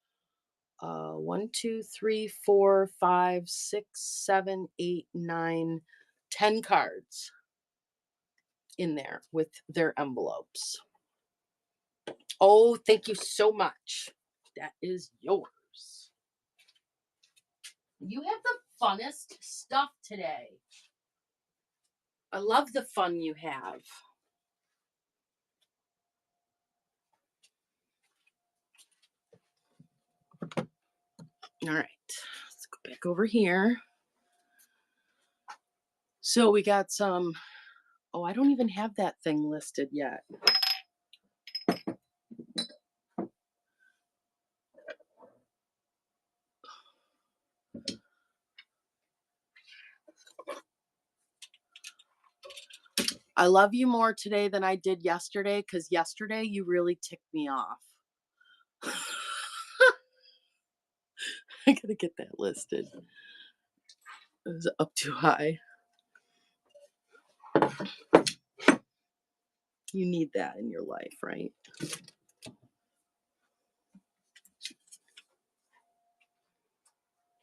1, 2, 3, 4, 5, 6, 7, 8, 9, 10 cards in there with their envelopes. Oh, thank you so much. That is yours. You have the funnest stuff today. I love the fun you have. All right, let's go back over here. So we got some, oh, I don't even have that thing listed yet. I love you more today than I did yesterday, because yesterday you really ticked me off. I gotta get that listed. It was up too high. You need that in your life, right?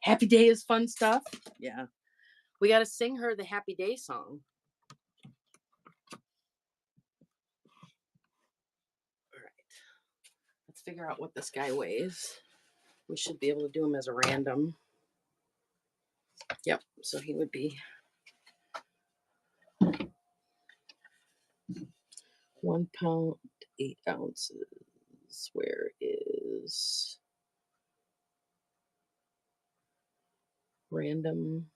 Happy Day is fun stuff. Yeah. We got to sing her the Happy Day song. All right. Let's figure out what this guy weighs. We should be able to do him as a random. Yep. So he would be 1 pound, 8 ounces. Where is random?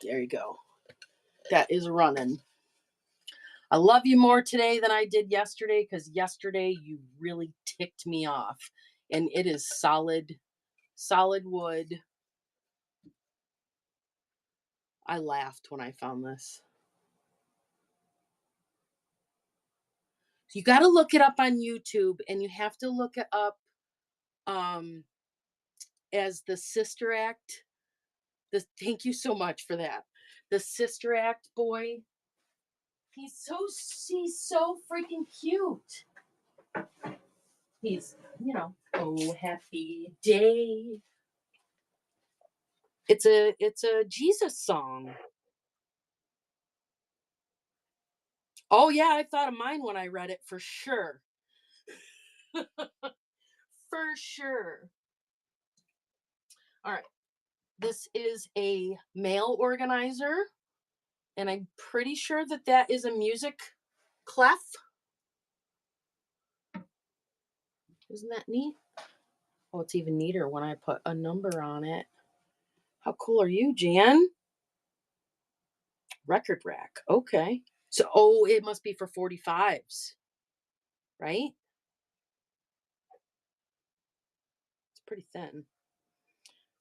There you go. That is running. I love you more today than I did yesterday because yesterday you really ticked me off. And it is solid wood. I laughed when I found this. You got to look it up on YouTube and you have to look it up um as the Sister Act. Thank you so much for that. The Sister Act boy. He's so freaking cute. He's, oh happy day. It's a Jesus song. Oh yeah, I thought of mine when I read it for sure. For sure. All right. This is a mail organizer, and I'm pretty sure that that is a music clef. Isn't that neat? Oh, it's even neater when I put a number on it. How cool are you, Jan? Record rack. Okay. So, oh, it must be for 45s, right? It's pretty thin.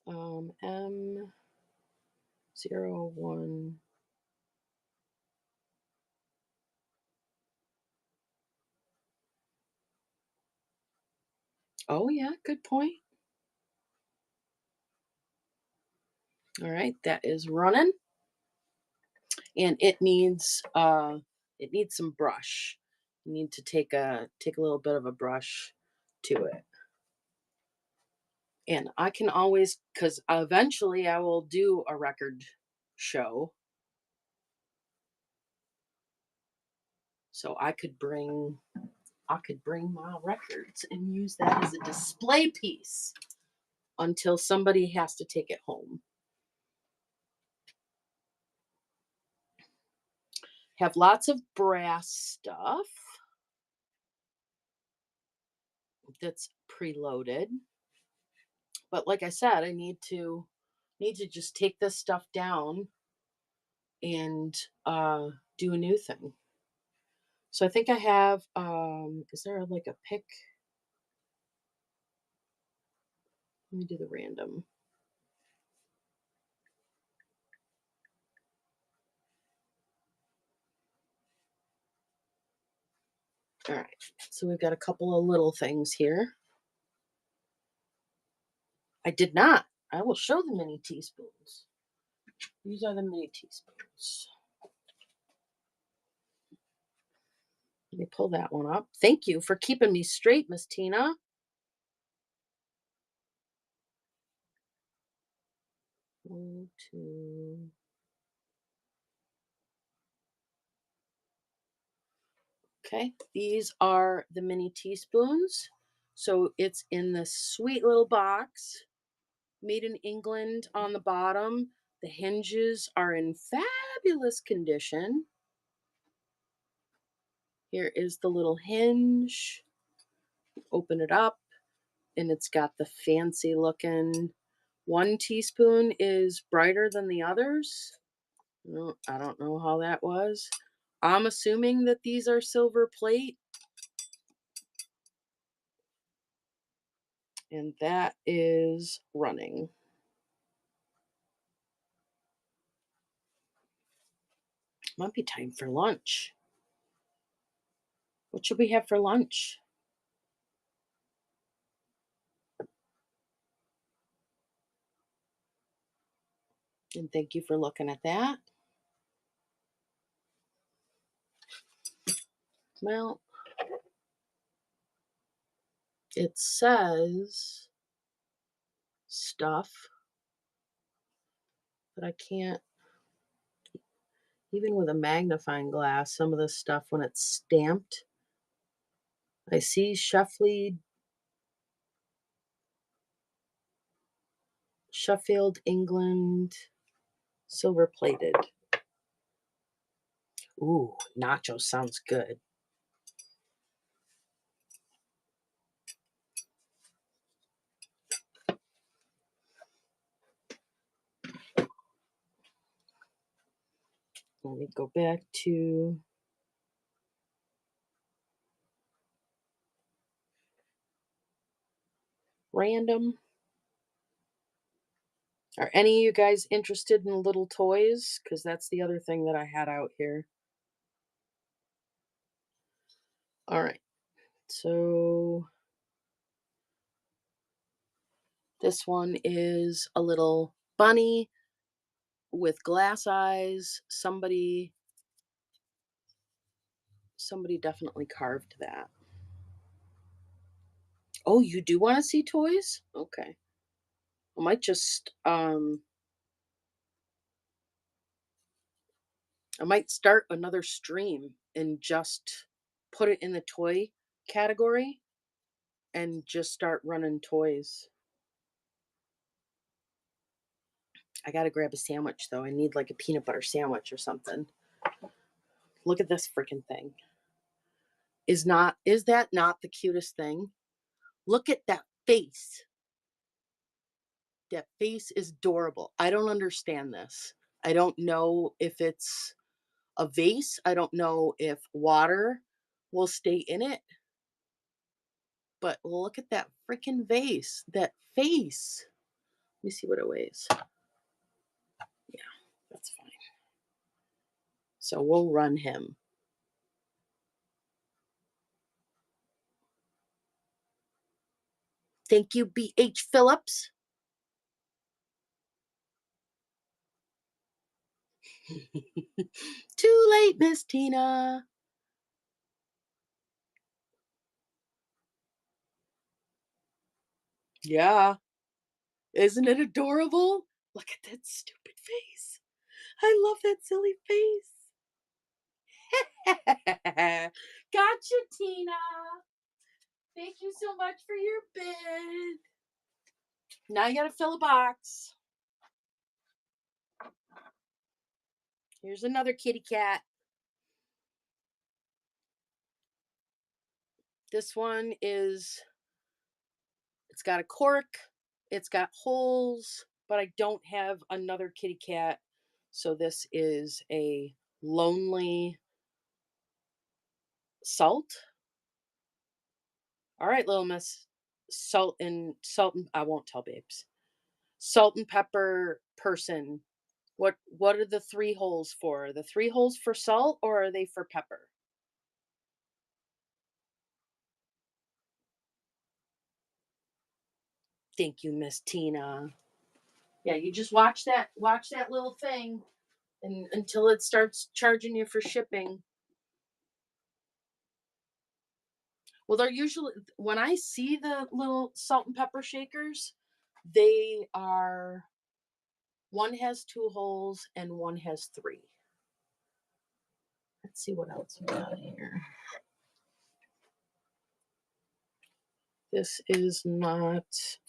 M01. Oh, yeah, good point. All right, that is running. And it needs some brush. You need to take a little bit of a brush to it. And I can always, because eventually I will do a record show. So I could bring my records and use that as a display piece until somebody has to take it home. Have lots of brass stuff that's preloaded. But like I said, I need to just take this stuff down and do a new thing. So I think I have is there like a pick? Let me do the random. All right. So we've got a couple of little things here. I did not. I will show the mini teaspoons. These are the mini teaspoons. Let me pull that one up. Thank you for keeping me straight, Miss Tina. 1, 2. Okay, these are the mini teaspoons. So it's in this sweet little box, made in England on the bottom. The hinges are in fabulous condition. Here is the little hinge. Open it up, and it's got the fancy looking. 1 teaspoon is brighter than the others. No, I don't know how that was. I'm assuming that these are silver plate. And that is running. Might be time for lunch. What should we have for lunch? And thank you for looking at that. Well, it says stuff, but I can't, even with a magnifying glass, some of this stuff when it's stamped, I see Sheffield, England, silver plated. Ooh, nacho sounds good. Let me go back to random. Are any of you guys interested in little toys? Because that's the other thing that I had out here. All right. So this one is a little bunny with glass eyes. Somebody definitely carved that. Oh, you do want to see toys? Okay. I might just I might start another stream and just put it in the toy category and just start running toys. I gotta grab a sandwich though. I need like a peanut butter sandwich or something. Look at this freaking thing. Is that not the cutest thing? Look at that face. That face is adorable. I don't understand this. I don't know if it's a vase. I don't know if water will stay in it. But look at that freaking vase. That face. Let me see what it weighs. Yeah, that's fine. So we'll run him. Thank you, B.H. Phillips. Too late, Miss Tina. Yeah. Isn't it adorable? Look at that stupid face. I love that silly face. Gotcha, Tina. Thank you so much for your bid. Now you gotta fill a box. Here's another kitty cat. This one is, it's got a cork, it's got holes, but I don't have another kitty cat. So this is a lonely salt. All right, little miss. I won't tell babes. Salt and pepper person. What are the three holes for? The three holes for salt or are they for pepper? Thank you, Miss Tina. Yeah, you just watch that little thing and until it starts charging you for shipping. Well, they're usually, when I see the little salt and pepper shakers, they are, one has two holes and one has three. Let's see what else we got here. This is not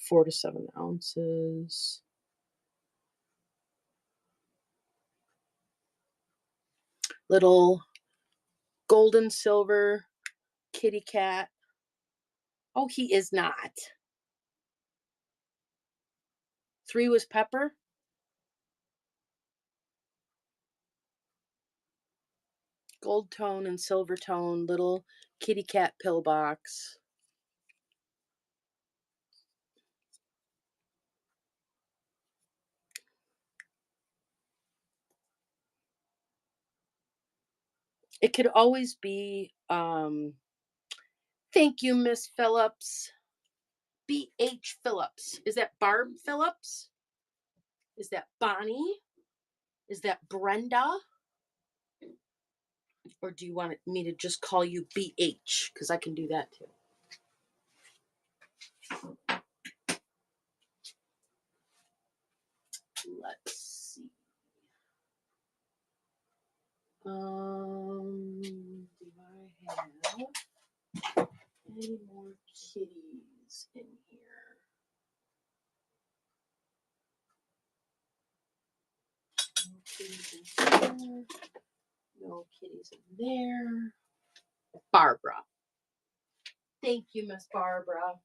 4 to 7 ounces. Little golden silver kitty cat. Oh, he is not. 3 was pepper. Gold tone and silver tone, little kitty cat pill box. It could always be, thank you, Miss Phillips. B.H. Phillips. Is that Barb Phillips? Is that Bonnie? Is that Brenda? Or do you want me to just call you BH? Because I can do that too. Let's see. Do I have any more kitties in here? No kitties in there. No kitties in there. Barbara. Thank you, Miss Barbara.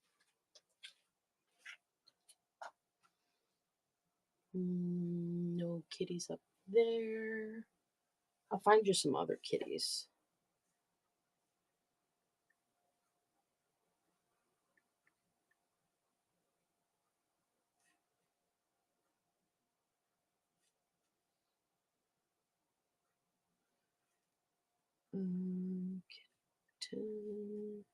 No kitties up there. I'll find you some other kitties. Kitten.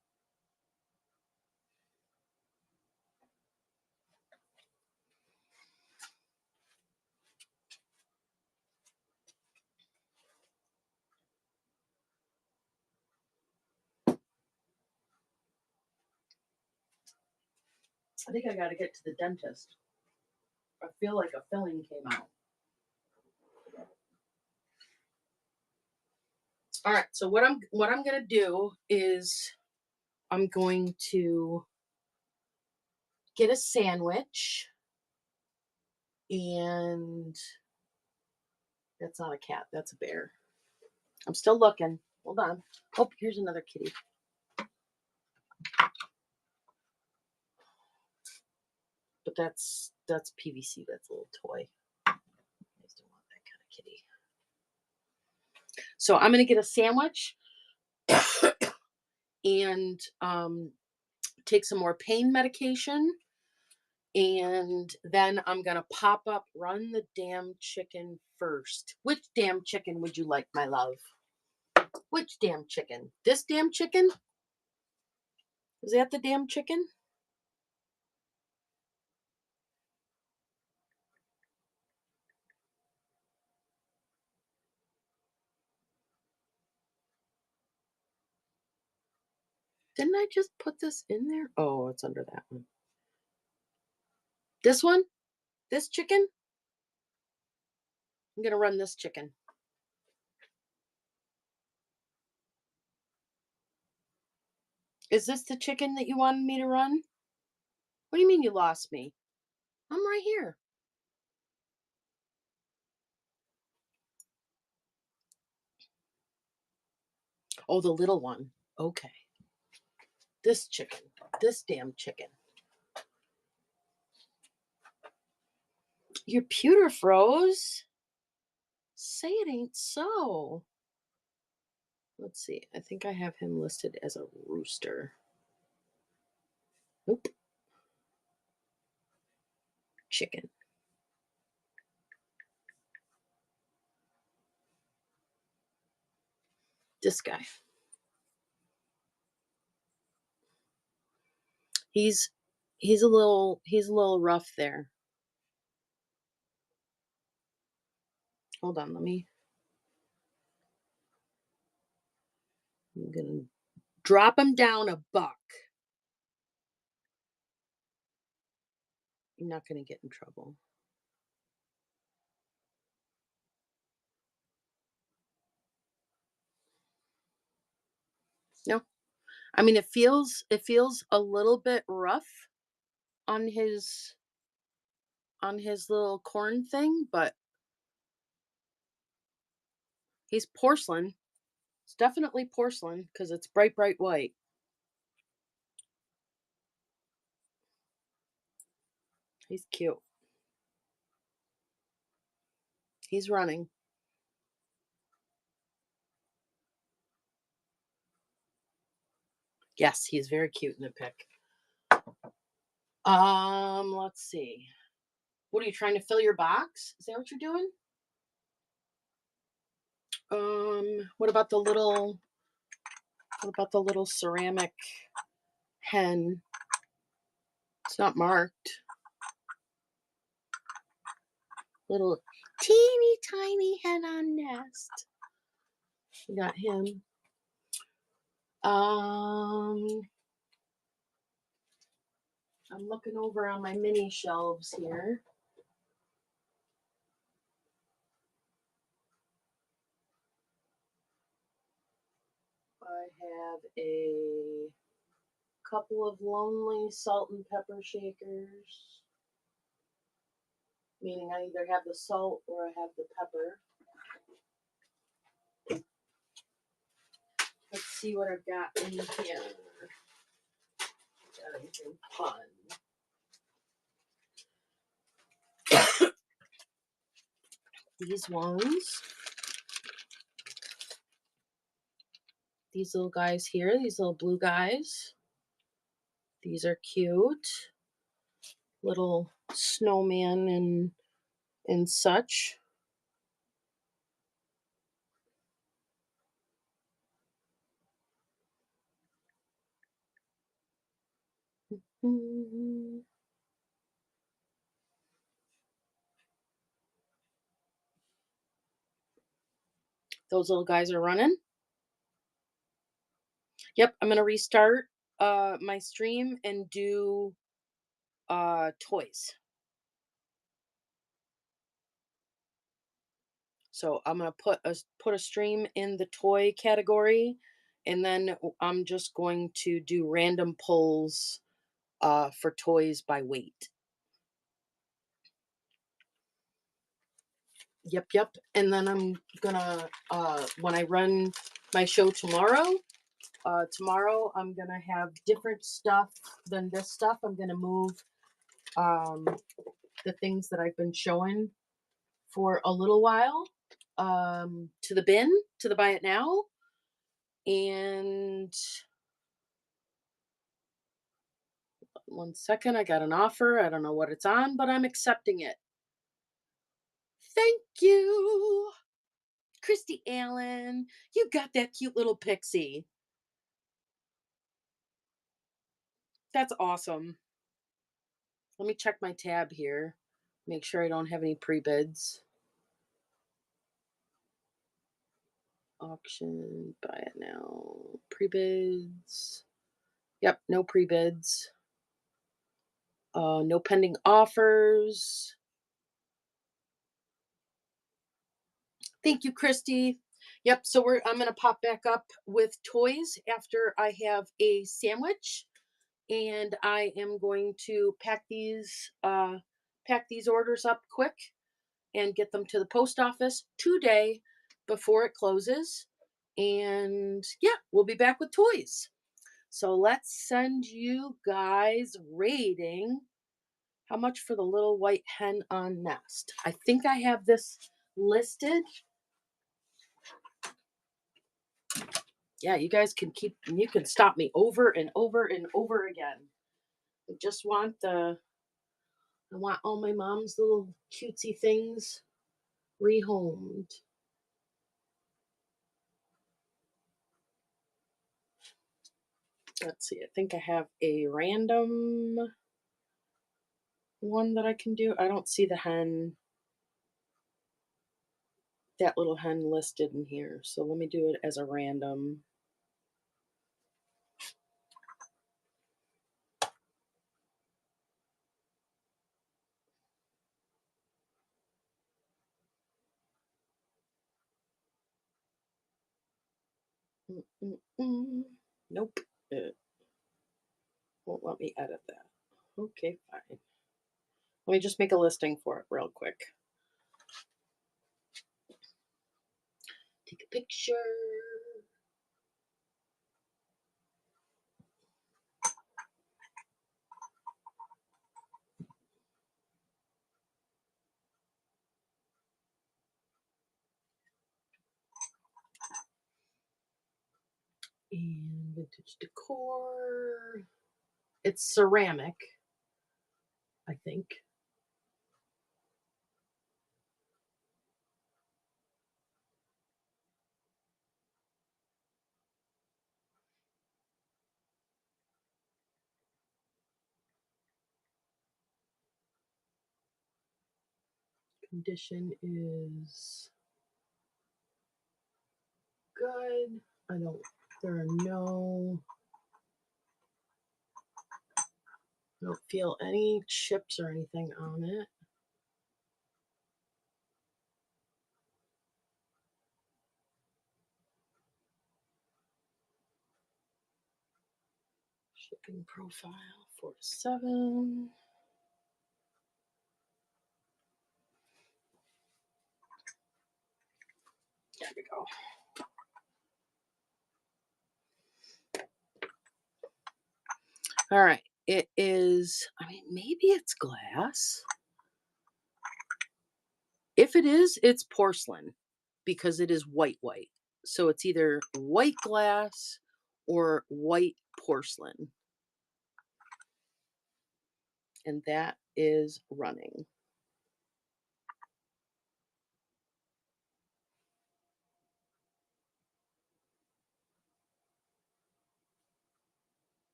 I think I got to get to the dentist. I feel like a filling came out. All right, so what I'm going to do is I'm going to get a sandwich, and that's not a cat, that's a bear. I'm still looking. Hold on. Oh, here's another kitty. But that's PVC. That's a little toy. I just don't want that kind of kitty. So I'm gonna get a sandwich and take some more pain medication, and then I'm gonna pop up, run the damn chicken first. Which damn chicken would you like, my love? Which damn chicken? This damn chicken? Is that the damn chicken? Didn't I just put this in there? Oh, it's under that one. This one? This chicken? I'm gonna run this chicken. Is this the chicken that you wanted me to run? What do you mean you lost me? I'm right here. Oh, the little one. Okay. This chicken. This damn chicken. Your pewter froze? Say it ain't so. Let's see. I think I have him listed as a rooster. Nope. Chicken. This guy. He's a little rough there. Hold on, I'm gonna drop him down a buck. You're not gonna get in trouble. No. I mean, it feels a little bit rough on his little corn thing, but he's porcelain. It's definitely porcelain because it's bright white. He's cute. He's running. Yes, he's very cute in the pic. Let's see. What are you trying to fill your box? Is that what you're doing? What about the little ceramic hen? It's not marked. Little teeny tiny hen on nest. We got him. I'm looking over on my mini shelves here. I have a couple of lonely salt and pepper shakers, meaning I either have the salt or I have the pepper. Let's see what I've got in here. Got anything fun? These ones. These little guys here, these little blue guys. These are cute. Little snowman and such. Mhm. Those little guys are running. Yep, I'm gonna restart my stream and do toys. So I'm gonna put a stream in the toy category, and then I'm just going to do random pulls for toys by weight. Yep, yep. And then I'm gonna when I run my show tomorrow, tomorrow I'm gonna have different stuff than this stuff. I'm gonna move um, the things that I've been showing for a little while to the bin, to the buy it now. And one second, I got an offer. I don't know what it's on, but I'm accepting it. Thank you, Christy Allen. You got that cute little pixie. That's awesome. Let me check my tab here. Make sure I don't have any pre-bids. Auction, buy it now. Pre-bids. Yep, no pre-bids. No pending offers. Thank you, Christy. Yep, so I'm gonna pop back up with toys after I have a sandwich, and I am going to pack these orders up quick and get them to the post office today before it closes. And yeah, we'll be back with toys. So let's send you guys rating. How much for the little white hen on Nest? I think I have this listed. Yeah, you guys you can stop me over and over and over again. I just want I want all my mom's little cutesy things rehomed. Let's see, I think I have a random one that I can do. I don't see that little hen listed in here. So let me do it as a random. Nope. It won't let me edit that. Okay, fine. Let me just make a listing for it real quick. Take a picture. And vintage decor. It's ceramic, I think. Condition is good. There are don't feel any chips or anything on it. Shipping profile 4 to 7. There we go. All right. It is, I mean, maybe it's glass. If it is, it's porcelain because it is white, white. So it's either white glass or white porcelain. And that is running.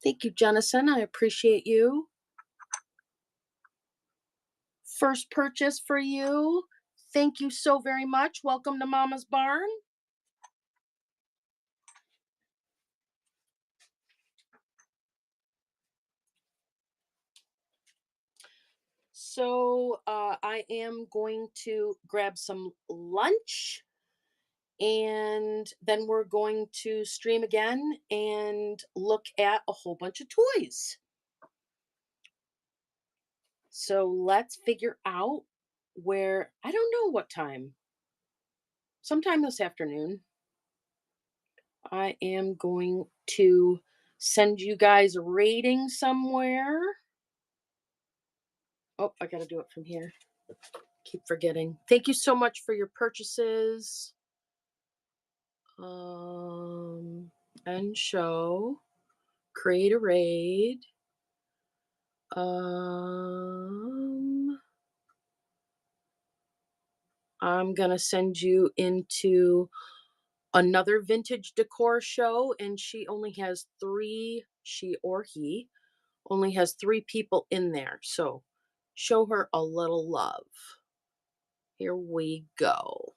Thank you, Jennison. I appreciate you. First purchase for you. Thank you so very much. Welcome to Mama's Barn. So I am going to grab some lunch and then we're going to stream again and look at a whole bunch of toys. So let's figure out where, I don't know what time, sometime this afternoon. I am going to send you guys a rating somewhere. Oh, I got to do it from here. Keep forgetting. Thank you so much for your purchases. End show. Create a raid. I'm gonna send you into another vintage decor show, and she only has three, she or he only has three people in there. So show her a little love. Here we go.